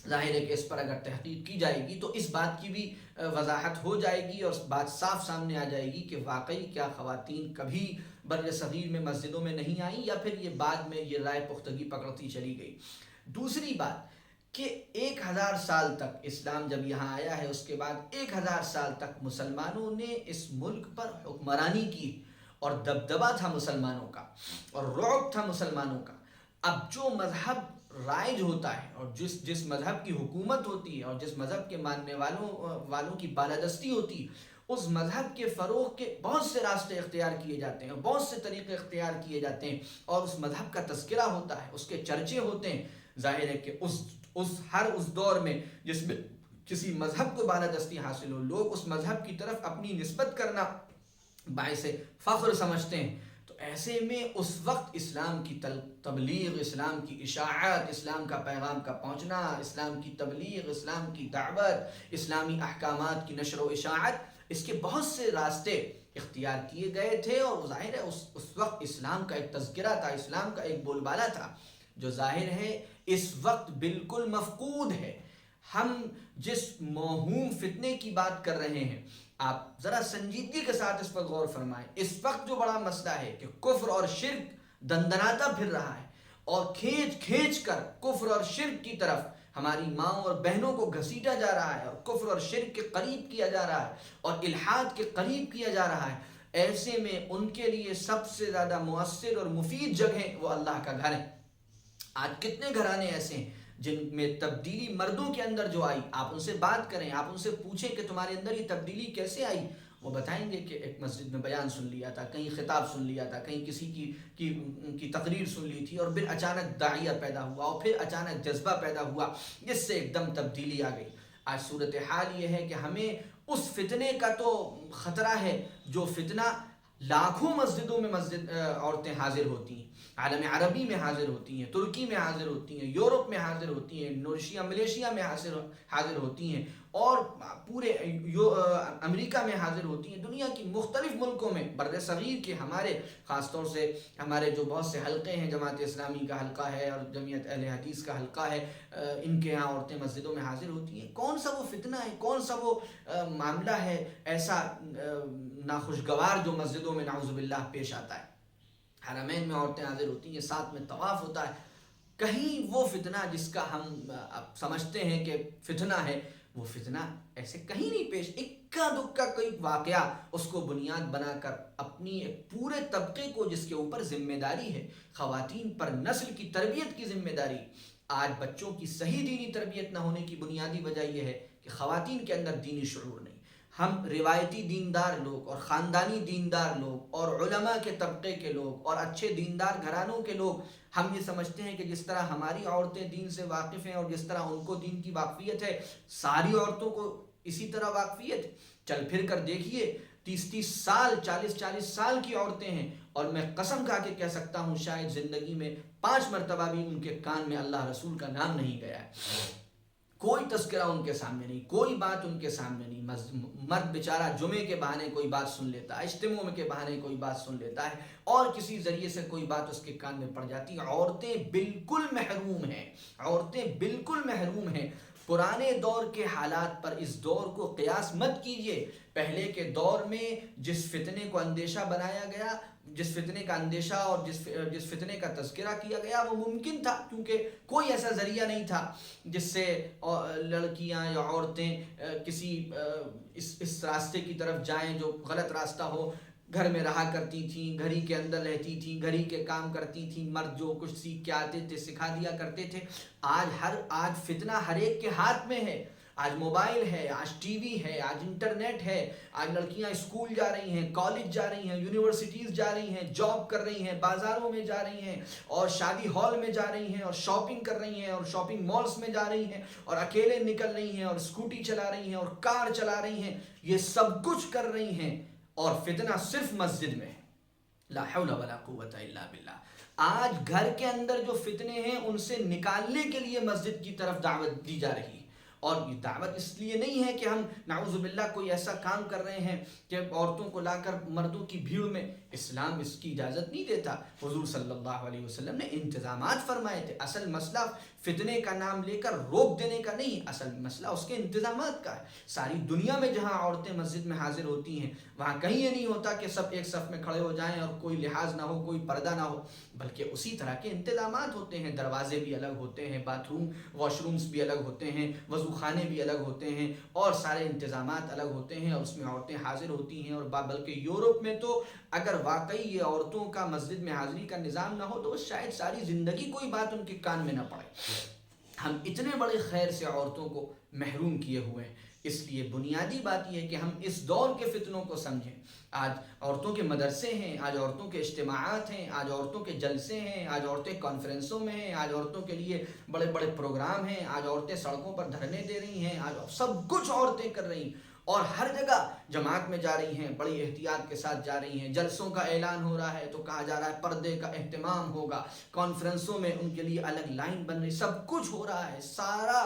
ظاہر ہے کہ اس پر اگر تحقیق کی جائے گی تو اس بات کی بھی وضاحت ہو جائے گی اور بات صاف سامنے آ جائے گی کہ واقعی کیا خواتین کبھی بر صغیر میں مسجدوں میں نہیں آئیں، یا پھر یہ بعد میں یہ رائے پختگی پکڑتی چلی گئی۔ دوسری بات کہ 1000 سال تک اسلام جب یہاں آیا ہے، اس کے بعد 1000 سال تک مسلمانوں نے اس ملک پر حکمرانی کی اور دبدبہ تھا مسلمانوں کا اور رعب تھا مسلمانوں کا۔ اب جو مذہب رائج ہوتا ہے اور جس مذہب کی حکومت ہوتی ہے اور جس مذہب کے ماننے والوں کی بالادستی ہوتی ہے، اس مذہب کے فروغ کے بہت سے راستے اختیار کیے جاتے ہیں، بہت سے طریقے اختیار کیے جاتے ہیں، اور اس مذہب کا تذکرہ ہوتا ہے، اس کے چرچے ہوتے ہیں۔ ظاہر ہے کہ اس دور میں جس میں کسی مذہب کو بالادستی حاصل ہو، لوگ اس مذہب کی طرف اپنی نسبت کرنا باعث فخر سمجھتے ہیں، تو ایسے میں اس وقت اسلام کی تبلیغ، اسلام کی اشاعت، اسلام کا پیغام کا پہنچنا، اسلام کی تبلیغ، اسلام کی دعوت، اسلامی احکامات کی نشر و اشاعت، اس کے بہت سے راستے اختیار کیے گئے تھے، اور ظاہر ہے اس وقت اسلام کا ایک تذکرہ تھا، اسلام کا ایک بول بالا تھا، جو ظاہر ہے اس وقت بالکل مفقود ہے۔ ہم جس موہوم فتنے کی بات کر رہے ہیں، آپ ذرا سنجیدگی کے ساتھ اس پر غور فرمائیں۔ اس وقت جو بڑا مسئلہ ہے کہ کفر اور شرک دندناتا پھر رہا ہے، اور کھینچ کر کفر اور شرک کی طرف ہماری ماؤں اور بہنوں کو گھسیٹا جا رہا ہے، اور کفر اور شرک کے قریب کیا جا رہا ہے اور الحاد کے قریب کیا جا رہا ہے۔ ایسے میں ان کے لیے سب سے زیادہ مؤثر اور مفید جگہ وہ اللہ کا گھر ہے۔ آج کتنے گھرانے ایسے ہیں جن میں تبدیلی مردوں کے اندر جو آئی، آپ ان سے بات کریں، آپ ان سے پوچھیں کہ تمہارے اندر یہ تبدیلی کیسے آئی، وہ بتائیں گے کہ ایک مسجد میں بیان سن لیا تھا، کہیں خطاب سن لیا تھا، کہیں کسی کی تقریر سن لی تھی، اور پھر اچانک داعیہ پیدا ہوا اور پھر اچانک جذبہ پیدا ہوا جس سے ایک دم تبدیلی آ گئی۔ آج صورتحال یہ ہے کہ ہمیں اس فتنے کا تو خطرہ ہے جو فتنہ لاکھوں مسجدوں میں عورتیں حاضر ہوتی ہیں، عالم عربی میں حاضر ہوتی ہیں، ترکی میں حاضر ہوتی ہیں، یورپ میں حاضر ہوتی ہیں، انڈونیشیا ملیشیا میں حاضر ہوتی ہیں، اور پورے امریکہ میں حاضر ہوتی ہیں، دنیا کی مختلف ملکوں میں، بر صغیر کے ہمارے خاص طور سے ہمارے جو بہت سے حلقے ہیں، جماعت اسلامی کا حلقہ ہے اور جمعیت اہل حدیث کا حلقہ ہے، ان کے یہاں عورتیں مسجدوں میں حاضر ہوتی ہیں۔ کون سا وہ فتنہ ہے، کون سا وہ معاملہ ہے ایسا ناخوشگوار جو مسجدوں میں نعوذ باللہ پیش آتا ہے؟ حرمین میں عورتیں حاضر ہوتی ہیں، ساتھ میں طواف ہوتا ہے، کہیں وہ فتنہ جس کا ہم سمجھتے ہیں کہ فتنہ ہے، وہ فتنہ ایسے کہیں نہیں پیش۔ اکا دکا کوئی واقعہ اس کو بنیاد بنا کر اپنی ایک پورے طبقے کو جس کے اوپر ذمہ داری ہے، خواتین پر نسل کی تربیت کی ذمہ داری۔ آج بچوں کی صحیح دینی تربیت نہ ہونے کی بنیادی وجہ یہ ہے کہ خواتین کے اندر دینی شعور نہیں۔ ہم روایتی دیندار لوگ اور خاندانی دیندار لوگ اور علماء کے طبقے کے لوگ اور اچھے دیندار گھرانوں کے لوگ ہم یہ سمجھتے ہیں کہ جس طرح ہماری عورتیں دین سے واقف ہیں اور جس طرح ان کو دین کی واقفیت ہے، ساری عورتوں کو اسی طرح واقفیت ہے۔ چل پھر کر دیکھیے، 30 سال 40 سال کی عورتیں ہیں، اور میں قسم کھا کے کہہ سکتا ہوں شاید زندگی میں 5 مرتبہ بھی ان کے کان میں اللہ رسول کا نام نہیں گیا ہے۔ کوئی تذکرہ ان کے سامنے نہیں، کوئی بات ان کے سامنے نہیں۔ مرد بیچارہ جمعے کے بہانے کوئی بات سن لیتا ہے، اجتماع کے بہانے کوئی بات سن لیتا ہے، اور کسی ذریعے سے کوئی بات اس کے کان میں پڑ جاتی ہے۔ عورتیں بالکل محروم ہیں، عورتیں بالکل محروم ہیں۔ پرانے دور کے حالات پر اس دور کو قیاس مت کیجیے۔ پہلے کے دور میں جس فتنے کو اندیشہ بنایا گیا، جس فتنے کا اندیشہ اور جس فتنے کا تذکرہ کیا گیا، وہ ممکن تھا کیونکہ کوئی ایسا ذریعہ نہیں تھا جس سے لڑکیاں یا عورتیں کسی اس راستے کی طرف جائیں جو غلط راستہ ہو۔ گھر میں رہا کرتی تھیں، گھری کے اندر رہتی تھیں، گھری کے کام کرتی تھیں، مرد جو کچھ سیکھ کے آتے تھے سکھا دیا کرتے تھے۔ آج فتنہ ہر ایک کے ہاتھ میں ہے۔ آج موبائل ہے، آج ٹی وی ہے، آج انٹرنیٹ ہے، آج لڑکیاں اسکول جا رہی ہیں، کالج جا رہی ہیں، یونیورسٹیز جا رہی ہیں، جاب کر رہی ہیں، بازاروں میں جا رہی ہیں، اور شادی ہال میں جا رہی ہیں، اور شاپنگ کر رہی ہیں، اور شاپنگ مالز میں جا رہی ہیں، اور اکیلے نکل رہی ہیں، اور اسکوٹی چلا رہی ہیں، اور کار چلا رہی ہیں۔ یہ سب کچھ کر رہی ہیں، اور فتنہ صرف مسجد میں ہے۔ لا حول ولا قوت الا باللہ۔ آج گھر کے اندر جو فتنے ہیں ان سے نکالنے کے لیے مسجد کی طرف دعوت دی جا رہی ہے، اور یہ دعوت اس لیے نہیں ہے کہ ہم نعوذ باللہ کوئی ایسا کام کر رہے ہیں کہ عورتوں کو لا کر مردوں کی بھیڑ میں۔ اسلام اس کی اجازت نہیں دیتا۔ حضور صلی اللہ علیہ وسلم نے انتظامات فرمائے تھے۔ اصل مسئلہ فتنے کا نام لے کر روک دینے کا نہیں، اصل مسئلہ اس کے انتظامات کا ہے۔ ساری دنیا میں جہاں عورتیں مسجد میں حاضر ہوتی ہیں وہاں کہیں یہ نہیں ہوتا کہ سب ایک صف میں کھڑے ہو جائیں اور کوئی لحاظ نہ ہو، کوئی پردہ نہ ہو، بلکہ اسی طرح کے انتظامات ہوتے ہیں۔ دروازے بھی الگ ہوتے ہیں، باتھ روم واش رومز بھی الگ ہوتے ہیں، وضو خانے بھی الگ ہوتے ہیں، اور سارے انتظامات الگ ہوتے ہیں، اور اس میں عورتیں حاضر ہوتی ہیں۔ اور بلکہ یورپ میں تو اگر واقعی یہ عورتوں کا مسجد میں حاضری کا نظام نہ ہو تو شاید ساری زندگی کوئی بات ان کے کان میں نہ پڑے۔ ہم اتنے بڑے خیر سے عورتوں کو محروم کیے ہوئے ہیں۔ اس لیے بنیادی بات یہ ہے کہ ہم اس دور کے فتنوں کو سمجھیں۔ آج عورتوں کے مدرسے ہیں، آج عورتوں کے اجتماعات ہیں، آج عورتوں کے جلسے ہیں، آج عورتیں کانفرنسوں میں ہیں، آج عورتوں کے لیے بڑے بڑے پروگرام ہیں، آج عورتیں سڑکوں پر دھرنے دے رہی ہیں، آج سب کچھ عورتیں کر رہی ہیں، اور ہر جگہ جماعت میں جا رہی ہیں، بڑی احتیاط کے ساتھ جا رہی ہیں۔ جلسوں کا اعلان ہو رہا ہے تو کہا جا رہا ہے پردے کا اہتمام ہوگا، کانفرنسوں میں ان کے لیے الگ لائن بن رہی، سب کچھ ہو رہا ہے، سارا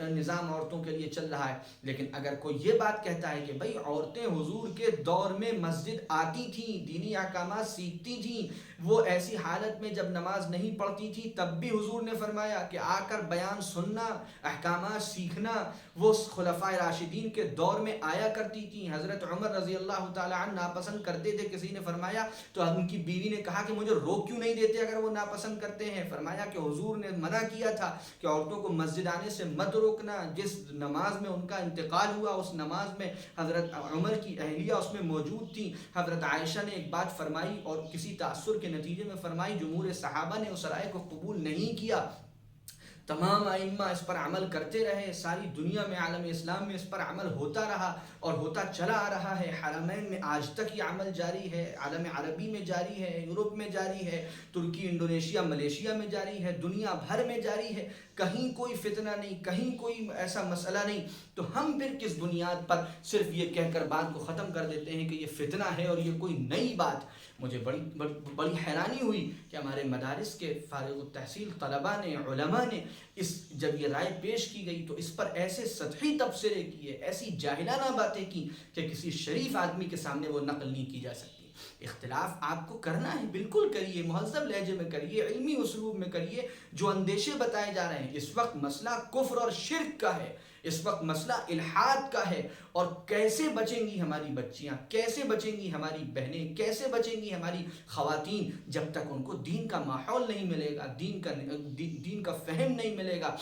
نظام عورتوں کے لیے چل رہا ہے۔ لیکن اگر کوئی یہ بات کہتا ہے کہ بھئی عورتیں حضور کے دور میں مسجد آتی تھیں، دینی احکامات سیکھتی تھیں، وہ ایسی حالت میں جب نماز نہیں پڑھتی تھی تب بھی حضور نے فرمایا کہ آ کر بیان سننا، احکامات سیکھنا، وہ خلفائے راشدین کے دور میں آیا کرتی تھی۔ حضرت عمر رضی اللہ تعالی عنہ ناپسند کرتے تھے، کسی نے فرمایا تو ان کی بیوی نے کہا کہ مجھے روک کیوں نہیں دیتے اگر وہ ناپسند کرتے ہیں؟ فرمایا کہ حضور نے منع کیا تھا کہ عورتوں کو مسجد آنے سے مت روکنا۔ جس نماز میں ان کا انتقال ہوا اس نماز میں حضرت عمر کی اہلیہ اس میں موجود تھی۔ حضرت عائشہ نے ایک بات فرمائی اور کسی تاثر کے نتیجے میں فرمائی، جمہور صحابہ نے اس رائے کو قبول نہیں کیا۔ تمام ائمہ اس پر عمل کرتے رہے، ساری دنیا میں عالم اسلام میں اس پر عمل ہوتا رہا اور ہوتا چلا آ رہا ہے۔ حرمین میں آج تک یہ عمل جاری ہے، عالم عربی میں جاری ہے، یورپ میں جاری ہے، ترکی، انڈونیشیا، ملیشیا میں جاری ہے، دنیا بھر میں جاری ہے۔ کہیں کوئی فتنہ نہیں، کہیں کوئی ایسا مسئلہ نہیں، تو ہم پھر کس بنیاد پر صرف یہ کہہ کر بات کو ختم کر دیتے ہیں کہ یہ فتنہ ہے اور یہ کوئی نئی بات؟ مجھے بڑی حیرانی ہوئی کہ ہمارے مدارس کے فارغ التحصیل طلباء نے، علماء نے جب یہ رائے پیش کی گئی تو اس پر ایسے سطحی تبصرے کیے، ایسی جاہلانہ باتیں کی کہ کسی شریف آدمی کے سامنے وہ نقل نہیں کی جا سکتی۔ اختلاف آپ کو کرنا ہے، بالکل کریے، مہذب لہجے میں کریے، علمی اسلوب میں کریے۔ جو اندیشے بتائے جا رہے ہیں، اس وقت مسئلہ کفر اور شرک کا ہے، اس وقت مسئلہ الحاد کا ہے، اور کیسے بچیں گی ہماری بچیاں، کیسے بچیں گی ہماری بہنیں، کیسے بچیں گی ہماری خواتین جب تک ان کو دین کا ماحول نہیں ملے گا، دین کا فہم نہیں ملے گا،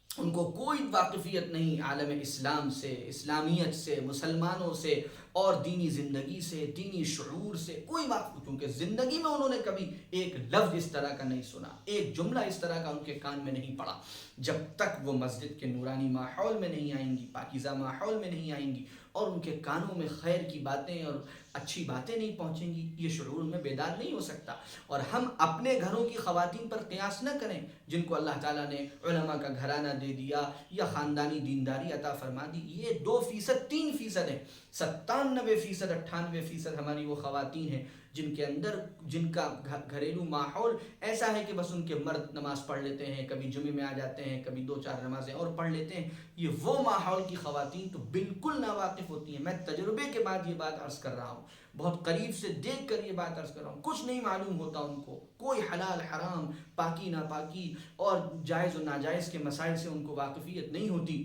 ان کو کوئی واقفیت نہیں عالم اسلام سے، اسلامیت سے، مسلمانوں سے اور دینی زندگی سے، دینی شعور سے کوئی واقف، کیونکہ زندگی میں انہوں نے کبھی ایک لفظ اس طرح کا نہیں سنا، ایک جملہ اس طرح کا ان کے کان میں نہیں پڑا۔ جب تک وہ مسجد کے نورانی ماحول میں نہیں آئیں گی، پاکیزہ ماحول میں نہیں آئیں گی اور ان کے کانوں میں خیر کی باتیں اور اچھی باتیں نہیں پہنچیں گی، یہ شعور میں بیدار نہیں ہو سکتا۔ اور ہم اپنے گھروں کی خواتین پر قیاس نہ کریں جن کو اللہ تعالیٰ نے علماء کا گھرانہ دے دیا یا خاندانی دینداری عطا فرما دی، یہ 2%، 3% ہے۔ 97%، 98% ہماری وہ خواتین ہیں جن کا گھریلو ماحول ایسا ہے کہ بس ان کے مرد نماز پڑھ لیتے ہیں، کبھی جمعے میں آ جاتے ہیں، کبھی 2-4 نمازیں اور پڑھ لیتے ہیں۔ یہ وہ ماحول کی خواتین تو بالکل ناواقف ہوتی ہیں۔ میں تجربے کے بعد یہ بات عرض کر رہا ہوں، بہت قریب سے دیکھ کر یہ بات عرض کر رہا ہوں، کچھ نہیں معلوم ہوتا ان کو، کوئی حلال حرام، پاکی ناپاکی اور جائز و ناجائز کے مسائل سے ان کو واقفیت نہیں ہوتی۔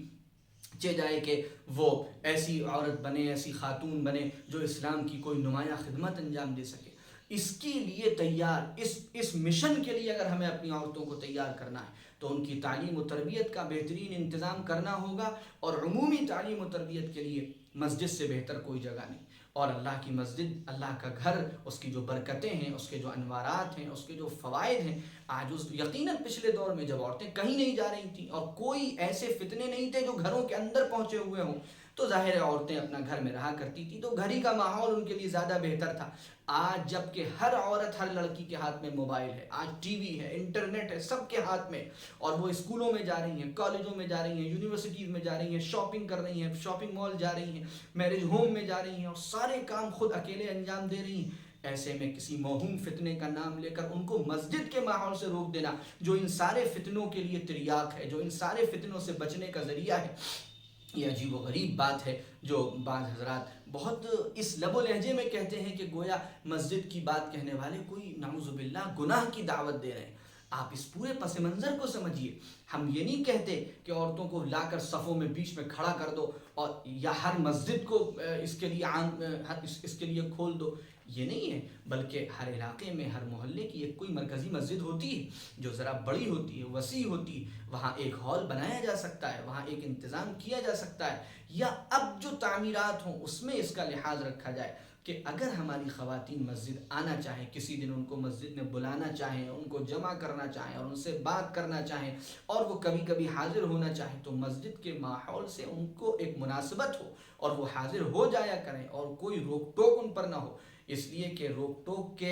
چہ جائے کہ وہ ایسی عورت بنے، ایسی خاتون بنے جو اسلام کی کوئی نمایاں خدمت انجام دے سکے۔ اس کے لیے تیار، اس مشن کے لیے اگر ہمیں اپنی عورتوں کو تیار کرنا ہے تو ان کی تعلیم و تربیت کا بہترین انتظام کرنا ہوگا، اور عمومی تعلیم و تربیت کے لیے مسجد سے بہتر کوئی جگہ نہیں۔ اور اللہ کی مسجد، اللہ کا گھر، اس کی جو برکتیں ہیں، اس کے جو انوارات ہیں، اس کے جو فوائد ہیں، آج یقیناً پچھلے دور میں جب عورتیں کہیں نہیں جا رہی تھیں اور کوئی ایسے فتنے نہیں تھے جو گھروں کے اندر پہنچے ہوئے ہوں، تو ظاہر ہے عورتیں اپنا گھر میں رہا کرتی تھی، تو گھر ہی کا ماحول ان کے لیے زیادہ بہتر تھا۔ آج جب کہ ہر عورت، ہر لڑکی کے ہاتھ میں موبائل ہے، آج ٹی وی ہے، انٹرنیٹ ہے، سب کے ہاتھ میں، اور وہ اسکولوں میں جا رہی ہیں، کالجوں میں جا رہی ہیں، یونیورسٹیز میں جا رہی ہیں، شاپنگ کر رہی ہیں، شاپنگ مال جا رہی ہیں، میرج ہوم میں جا رہی ہیں، اور سارے کام خود اکیلے انجام دے رہی ہیں۔ ایسے میں کسی موہوم فتنے کا نام لے کر ان کو مسجد کے ماحول سے روک دینا، جو ان سارے فتنوں کے لیے تریاق ہے، جو ان سارے فتنوں سے بچنے کا ذریعہ ہے، یہ عجیب و غریب بات ہے جو بعض حضرات بہت اس لب و لہجے میں کہتے ہیں کہ گویا مسجد کی بات کہنے والے کوئی نعوذ باللہ گناہ کی دعوت دے رہے ہیں۔ آپ اس پورے پس منظر کو سمجھیے۔ ہم یہ نہیں کہتے کہ عورتوں کو لا کر صفوں میں بیچ میں کھڑا کر دو اور یا ہر مسجد کو اس کے لیے کھول دو، یہ نہیں ہے، بلکہ ہر علاقے میں، ہر محلے کی ایک کوئی مرکزی مسجد ہوتی ہے جو ذرا بڑی ہوتی ہے، وسیع ہوتی ہے، وہاں ایک ہال بنایا جا سکتا ہے، وہاں ایک انتظام کیا جا سکتا ہے، یا اب جو تعمیرات ہوں اس میں اس کا لحاظ رکھا جائے کہ اگر ہماری خواتین مسجد آنا چاہیں، کسی دن ان کو مسجد میں بلانا چاہیں، ان کو جمع کرنا چاہیں اور ان سے بات کرنا چاہیں، اور وہ کبھی کبھی حاضر ہونا چاہیں، تو مسجد کے ماحول سے ان کو ایک مناسبت ہو اور وہ حاضر ہو جایا کریں، اور کوئی روک ٹوک ان پر نہ ہو، اس لیے کہ روک ٹوک کے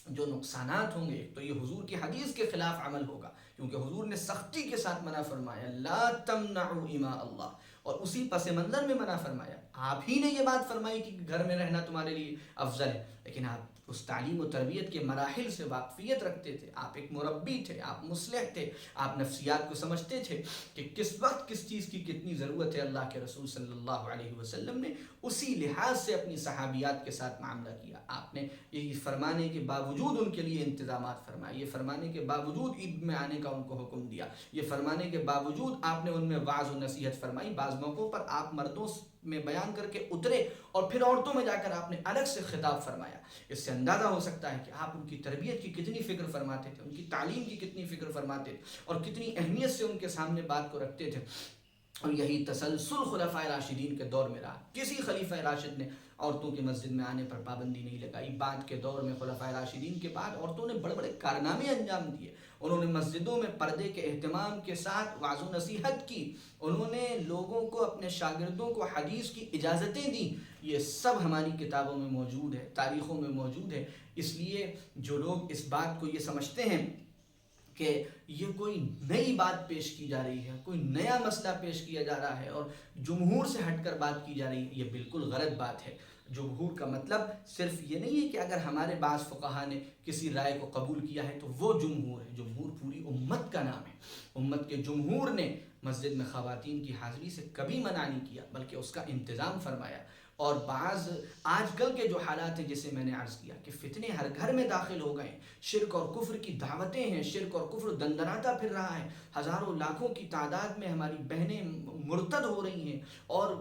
جو نقصانات ہوں گے تو یہ حضور کی حدیث کے خلاف عمل ہوگا، کیونکہ حضور نے سختی کے ساتھ منع فرمایا لا تمنعوا اماء اللہ، اور اسی پس منظر میں منع فرمایا۔ آپ ہی نے یہ بات فرمائی کہ گھر میں رہنا تمہارے لیے افضل ہے، لیکن آپ اس تعلیم و تربیت کے مراحل سے واقفیت رکھتے تھے، آپ ایک مربی تھے، آپ مصلح تھے، آپ نفسیات کو سمجھتے تھے کہ کس وقت کس چیز کی کتنی ضرورت ہے۔ اللہ کے رسول صلی اللہ علیہ وسلم نے اسی لحاظ سے اپنی صحابیات کے ساتھ معاملہ کیا۔ آپ نے یہ فرمانے کے باوجود ان کے لیے انتظامات فرمائے، یہ فرمانے کے باوجود عید میں آنے کا ان کو حکم دیا، یہ فرمانے کے باوجود آپ نے ان میں وعظ و نصیحت فرمائی۔ بعض موقعوں پر آپ مردوں میں بیان کر کے اترے اور پھر عورتوں میں جا کر آپ نے الگ سے خطاب فرمایا۔ اس سے اندازہ ہو سکتا ہے کہ آپ ان کی تربیت کی کتنی فکر فرماتے تھے، ان کی تعلیم کی کتنی فکر فرماتے تھے، اور کتنی اہمیت سے ان کے سامنے بات کو رکھتے تھے۔ اور یہی تسلسل خلفائے راشدین کے دور میں رہا، کسی خلیفہ راشد نے عورتوں کی مسجد میں آنے پر پابندی نہیں لگائی۔ بعد کے دور میں خلفائے راشدین کے بعد عورتوں نے بڑے بڑے کارنامے انجام دیے، انہوں نے مسجدوں میں پردے کے اہتمام کے ساتھ وعظ و نصیحت کی، انہوں نے لوگوں کو، اپنے شاگردوں کو حدیث کی اجازتیں دیں۔ یہ سب ہماری کتابوں میں موجود ہے، تاریخوں میں موجود ہے۔ اس لیے جو لوگ اس بات کو یہ سمجھتے ہیں کہ یہ کوئی نئی بات پیش کی جا رہی ہے، کوئی نیا مسئلہ پیش کیا جا رہا ہے اور جمہور سے ہٹ کر بات کی جا رہی ہے، یہ بالکل غلط بات ہے۔ جمہور کا مطلب صرف یہ نہیں ہے کہ اگر ہمارے بعض فقہا نے کسی رائے کو قبول کیا ہے تو وہ جمہور ہے۔ جمہور پوری امت کا نام ہے۔ امت کے جمہور نے مسجد میں خواتین کی حاضری سے کبھی منع نہیں کیا، بلکہ اس کا انتظام فرمایا۔ اور بعض آج کل کے جو حالات ہیں، جسے میں نے عرض کیا کہ فتنے ہر گھر میں داخل ہو گئے ہیں، شرک اور کفر کی دعوتیں ہیں، شرک اور کفر دندناتا پھر رہا ہے، ہزاروں لاکھوں کی تعداد میں ہماری بہنیں مرتد ہو رہی ہیں اور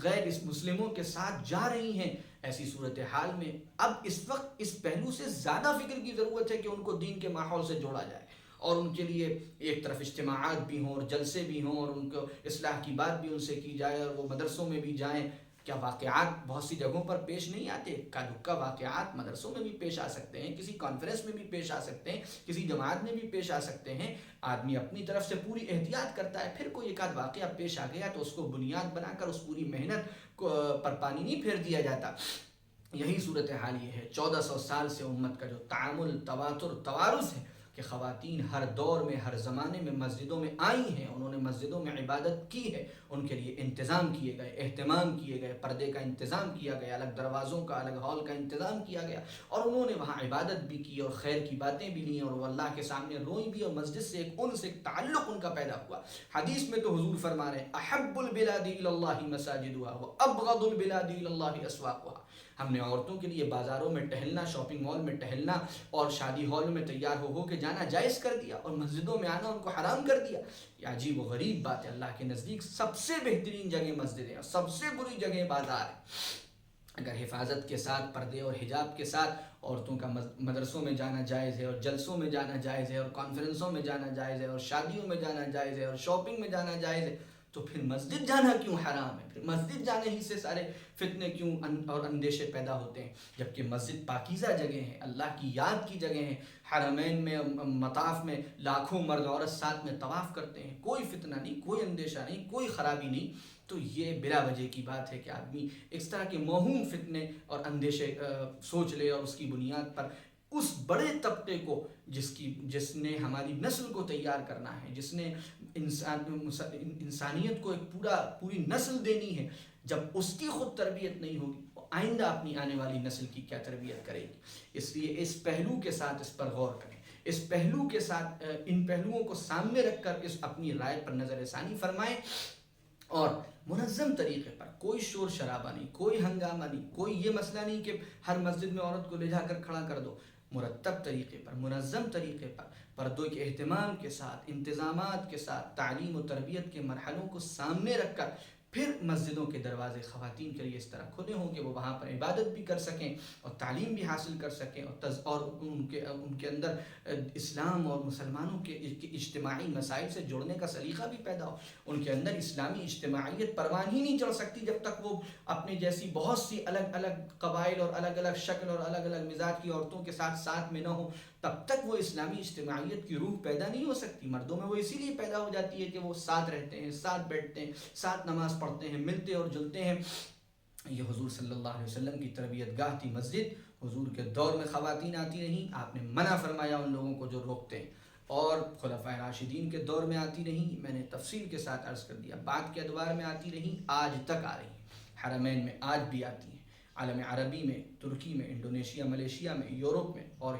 غیر اس مسلموں کے ساتھ جا رہی ہیں۔ ایسی صورتحال میں اب اس وقت اس پہلو سے زیادہ فکر کی ضرورت ہے کہ ان کو دین کے ماحول سے جوڑا جائے اور ان کے لیے ایک طرف اجتماعات بھی ہوں اور جلسے بھی ہوں اور ان کو اصلاح کی بات بھی ان سے کی جائے اور وہ مدرسوں میں بھی جائیں۔ کیا واقعات بہت سی جگہوں پر پیش نہیں آتے؟ کا دکا واقعات مدرسوں میں بھی پیش آ سکتے ہیں، کسی کانفرنس میں بھی پیش آ سکتے ہیں، کسی جماعت میں بھی پیش آ سکتے ہیں۔ آدمی اپنی طرف سے پوری احتیاط کرتا ہے، پھر کوئی ایک آدھ واقعہ پیش آ گیا تو اس کو بنیاد بنا کر اس پوری محنت پر پانی نہیں پھیر دیا جاتا۔ یہی صورتحال یہ ہے۔ 1400 سال سے امت کا جو تعامل، تواتر، توارث ہے کہ خواتین ہر دور میں، ہر زمانے میں مسجدوں میں آئی ہیں، انہوں نے مسجدوں میں عبادت کی ہے، ان کے لیے انتظام کیے گئے، اہتمام کیے گئے، پردے کا انتظام کیا گیا، الگ دروازوں کا، الگ ہال کا انتظام کیا گیا اور انہوں نے وہاں عبادت بھی کی اور خیر کی باتیں بھی لیں اور وہ اللہ کے سامنے روئی بھی اور مسجد سے ایک ان سے ایک تعلق ان کا پیدا ہوا۔ حدیث میں تو حضور فرما رہے ہیں احب البلاد الی اللہ مساجدها وابغض البلاد الی اللہ اسواقها۔ ہم نے عورتوں کے لیے بازاروں میں ٹہلنا، شاپنگ مال میں ٹہلنا اور شادی ہال میں تیار ہو کے جانا جائز کر دیا اور مسجدوں میں آنا ان کو حرام کر دیا۔ یہ عجیب و غریب بات ہے۔ اللہ کے نزدیک سب سے بہترین جگہ مسجد ہے اور سب سے بری جگہ بازار ہے۔ اگر حفاظت کے ساتھ، پردے اور حجاب کے ساتھ عورتوں کا مدرسوں میں جانا جائز ہے اور جلسوں میں جانا جائز ہے اور کانفرنسوں میں جانا جائز ہے اور شادیوں میں جانا جائز ہے اور شاپنگ میں جانا جائز ہے، تو پھر مسجد جانا کیوں حرام ہے؟ پھر مسجد جانے ہی سے سارے فتنے کیوں اور اندیشے پیدا ہوتے ہیں؟ جبکہ مسجد پاکیزہ جگہ ہیں، اللہ کی یاد کی جگہ ہیں۔ حرمین میں، مطاف میں لاکھوں مرد عورت ساتھ میں طواف کرتے ہیں، کوئی فتنہ نہیں، کوئی اندیشہ نہیں، کوئی خرابی نہیں۔ تو یہ بلا وجہ کی بات ہے کہ آدمی اس طرح کے موہوم فتنے اور اندیشے سوچ لے اور اس کی بنیاد پر اس بڑے طبقے کو جس نے ہماری نسل کو تیار کرنا ہے، جس نے انسانیت کو ایک پوری نسل دینی ہے، جب اس کی خود تربیت نہیں ہوگی، وہ آئندہ اپنی آنے والی نسل کی کیا تربیت کرے گی؟ اس لیے اس پہلو کے ساتھ اس پر غور کریں، اس پہلو کے ساتھ ان پہلوؤں کو سامنے رکھ کر اس اپنی رائے پر نظر ثانی فرمائیں اور منظم طریقے پر، کوئی شور شرابہ نہیں، کوئی ہنگامہ نہیں، کوئی یہ مسئلہ نہیں کہ ہر مسجد میں عورت کو لے جا کر کھڑا کر دو۔ مرتب طریقے پر، منظم طریقے پر، پردوں کے اہتمام کے ساتھ، انتظامات کے ساتھ، تعلیم و تربیت کے مرحلوں کو سامنے رکھ کر پھر مسجدوں کے دروازے خواتین کے لیے اس طرح کھلے ہوں کہ وہ وہاں پر عبادت بھی کر سکیں اور تعلیم بھی حاصل کر سکیں اور ان کے اندر اسلام اور مسلمانوں کے اجتماعی مسائل سے جڑنے کا سلیقہ بھی پیدا ہو۔ ان کے اندر اسلامی اجتماعیت پروان ہی نہیں چڑھ سکتی جب تک وہ اپنے جیسی بہت سی الگ الگ قبائل اور الگ الگ شکل اور الگ الگ مزاج کی عورتوں کے ساتھ میں نہ ہو، تب تک وہ اسلامی اجتماعیت کی روح پیدا نہیں ہو سکتی۔ مردوں میں وہ اسی لیے پیدا ہو جاتی ہے کہ وہ ساتھ رہتے ہیں، ساتھ بیٹھتے ہیں، ساتھ نماز پڑھتے ہیں، ملتے اور جلتے ہیں۔ یہ حضور صلی اللہ علیہ وسلم کی تربیت گاہ تھی مسجد۔ حضور کے دور میں خواتین آتی رہیں، آپ نے منع فرمایا ان لوگوں کو جو روکتے ہیں، اور خلفائے راشدین کے دور میں آتی رہیں، میں نے تفصیل کے ساتھ عرض کر دیا، بعد کے ادوار میں آتی رہیں، آج تک آ رہی ہیں، حرمین میں آج بھی آتی ہیں، عالم عربی میں، ترکی میں، انڈونیشیا، ملیشیا میں، یورپ میں اور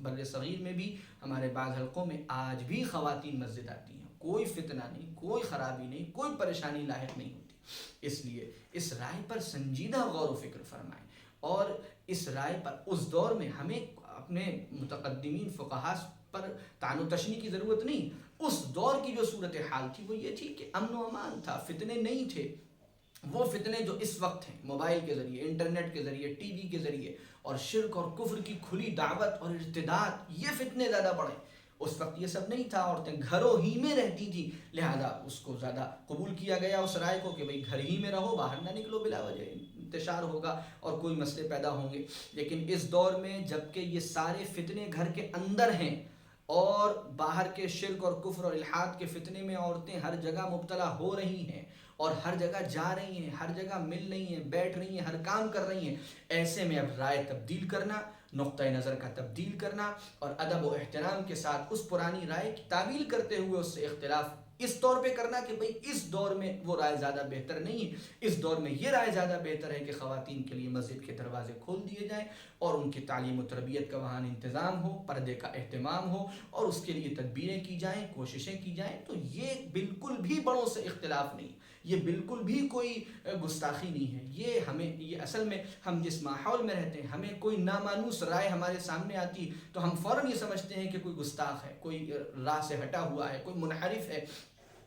بر صغیر میں بھی ہمارے بعض حلقوں میں آج بھی خواتین مسجد آتی ہیں۔ کوئی فتنہ نہیں، کوئی خرابی نہیں، کوئی پریشانی لاحق نہیں ہوتی۔ اس لیے اس رائے پر سنجیدہ غور و فکر فرمائیں اور اس رائے پر اس دور میں ہمیں اپنے متقدمین فقہاء پر طعن و تشنیع کی ضرورت نہیں۔ اس دور کی جو صورتحال تھی وہ یہ تھی کہ امن و امان تھا، فتنے نہیں تھے۔ وہ فتنے جو اس وقت ہیں، موبائل کے ذریعے، انٹرنیٹ کے ذریعے، ٹی وی کے ذریعے اور شرک اور کفر کی کھلی دعوت اور ارتداد، یہ فتنے زیادہ بڑھے۔ اس وقت یہ سب نہیں تھا، عورتیں گھروں ہی میں رہتی تھی، لہذا اس کو زیادہ قبول کیا گیا اس رائے کو کہ بھئی گھر ہی میں رہو، باہر نہ نکلو، بلا وجہ انتشار ہوگا اور کوئی مسئلے پیدا ہوں گے۔ لیکن اس دور میں جبکہ یہ سارے فتنے گھر کے اندر ہیں اور باہر کے شرک اور کفر اور الحاد کے فتنے میں عورتیں ہر جگہ مبتلا ہو رہی ہیں اور ہر جگہ جا رہی ہیں، ہر جگہ مل رہی ہیں، بیٹھ رہی ہیں، ہر کام کر رہی ہیں، ایسے میں اب رائے تبدیل کرنا، نقطۂ نظر کا تبدیل کرنا اور ادب و احترام کے ساتھ اس پرانی رائے کی تعویل کرتے ہوئے اس سے اختلاف اس طور پہ کرنا کہ بھئی اس دور میں وہ رائے زیادہ بہتر نہیں ہے، اس دور میں یہ رائے زیادہ بہتر ہے کہ خواتین کے لیے مسجد کے دروازے کھول دیے جائیں اور ان کی تعلیم و تربیت کا وہاں انتظام ہو، پردے کا اہتمام ہو اور اس کے لیے تدبیریں کی جائیں، کوششیں کی جائیں۔ تو یہ بالکل بھی بڑوں سے اختلاف نہیں، یہ بالکل بھی کوئی گستاخی نہیں ہے۔ یہ اصل میں ہم جس ماحول میں رہتے ہیں، ہمیں کوئی نامانوس رائے ہمارے سامنے آتی تو ہم فوراً یہ سمجھتے ہیں کہ کوئی گستاخ ہے، کوئی راہ سے ہٹا ہوا ہے، کوئی منحرف ہے۔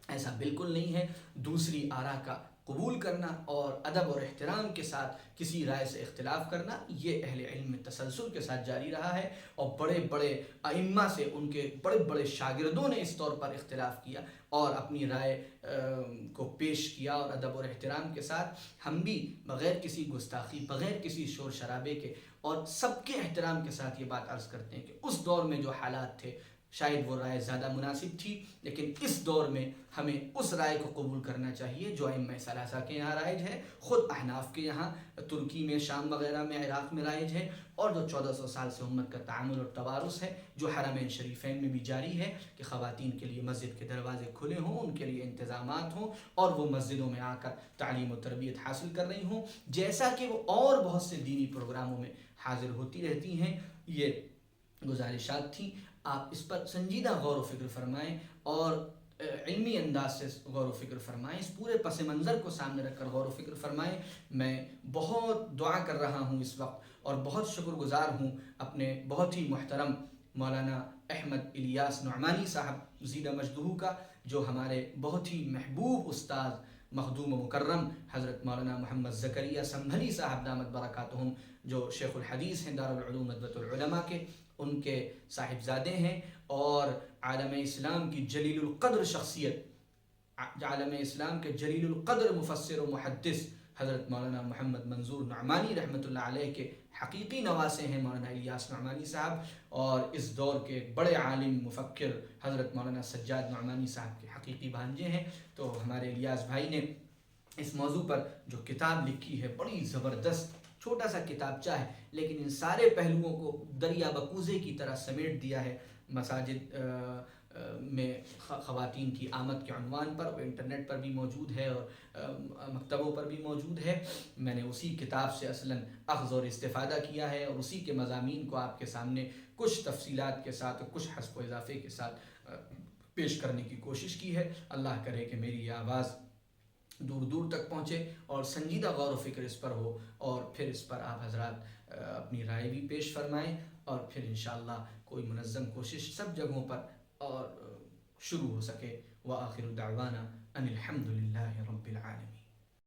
ایسا بالکل نہیں ہے۔ دوسری آراء کا قبول کرنا اور ادب اور احترام کے ساتھ کسی رائے سے اختلاف کرنا یہ اہل علم میں تسلسل کے ساتھ جاری رہا ہے اور بڑے بڑے ائمہ سے ان کے بڑے بڑے شاگردوں نے اس طور پر اختلاف کیا اور اپنی رائے کو پیش کیا اور ادب اور احترام کے ساتھ ہم بھی بغیر کسی گستاخی، بغیر کسی شور شرابے کے اور سب کے احترام کے ساتھ یہ بات عرض کرتے ہیں کہ اس دور میں جو حالات تھے شاید وہ رائے زیادہ مناسب تھی، لیکن اس دور میں ہمیں اس رائے کو قبول کرنا چاہیے جو ائمہ ثلاثہ کے یہاں رائج ہے، خود احناف کے یہاں ترکی میں، شام وغیرہ میں، عراق میں رائج ہے، اور جو 1400 سال سے امت کا تعامل اور توارث ہے جو حرمین شریفین میں بھی جاری ہے کہ خواتین کے لیے مسجد کے دروازے کھلے ہوں، ان کے لیے انتظامات ہوں اور وہ مسجدوں میں آ کر تعلیم و تربیت حاصل کر رہی ہوں جیسا کہ وہ اور بہت سے دینی پروگراموں میں حاضر ہوتی رہتی ہیں۔ یہ گزارشات تھیں، آپ اس پر سنجیدہ غور و فکر فرمائیں اور علمی انداز سے غور و فکر فرمائیں، اس پورے پس منظر کو سامنے رکھ کر غور و فکر فرمائیں۔ میں بہت دعا کر رہا ہوں اس وقت اور بہت شکر گزار ہوں اپنے بہت ہی محترم مولانا احمد الیاس نعمانی صاحب زیدہ مجدہ کا، جو ہمارے بہت ہی محبوب استاد مخدوم و مکرم حضرت مولانا محمد زکریا سنبھلی صاحب دامت برکاتہم، جو شیخ الحدیث ہیں دارالعلوم ندوۃ العلماء کے، ان کے صاحبزادے ہیں اور عالم اسلام کی جلیل القدر شخصیت، عالم اسلام کے جلیل القدر مفسر و محدث حضرت مولانا محمد منظور نعمانی رحمۃ اللہ علیہ کے حقیقی نواسے ہیں مولانا الیاس نعمانی صاحب، اور اس دور کے بڑے عالم مفکر حضرت مولانا سجاد نعمانی صاحب کے حقیقی بھانجے ہیں۔ تو ہمارے الیاس بھائی نے اس موضوع پر جو کتاب لکھی ہے بڑی زبردست، چھوٹا سا کتابچہ ہے لیکن ان سارے پہلوؤں کو دریا بکوزے کی طرح سمیٹ دیا ہے۔ مساجد میں خواتین کی آمد کے عنوان پر، وہ انٹرنیٹ پر بھی موجود ہے اور مکتبوں پر بھی موجود ہے۔ میں نے اسی کتاب سے اصلاً اخذ اور استفادہ کیا ہے اور اسی کے مضامین کو آپ کے سامنے کچھ تفصیلات کے ساتھ اور کچھ حذف و اضافے کے ساتھ پیش کرنے کی کوشش کی ہے۔ اللہ کرے کہ میری یہ آواز دور دور تک پہنچے اور سنجیدہ غور و فکر اس پر ہو اور پھر اس پر آپ حضرات اپنی رائے بھی پیش فرمائیں اور پھر انشاءاللہ کوئی منظم کوشش سب جگہوں پر اور شروع ہو سکے۔ وآخر دعوانا ان الحمد للہ رب العالمین۔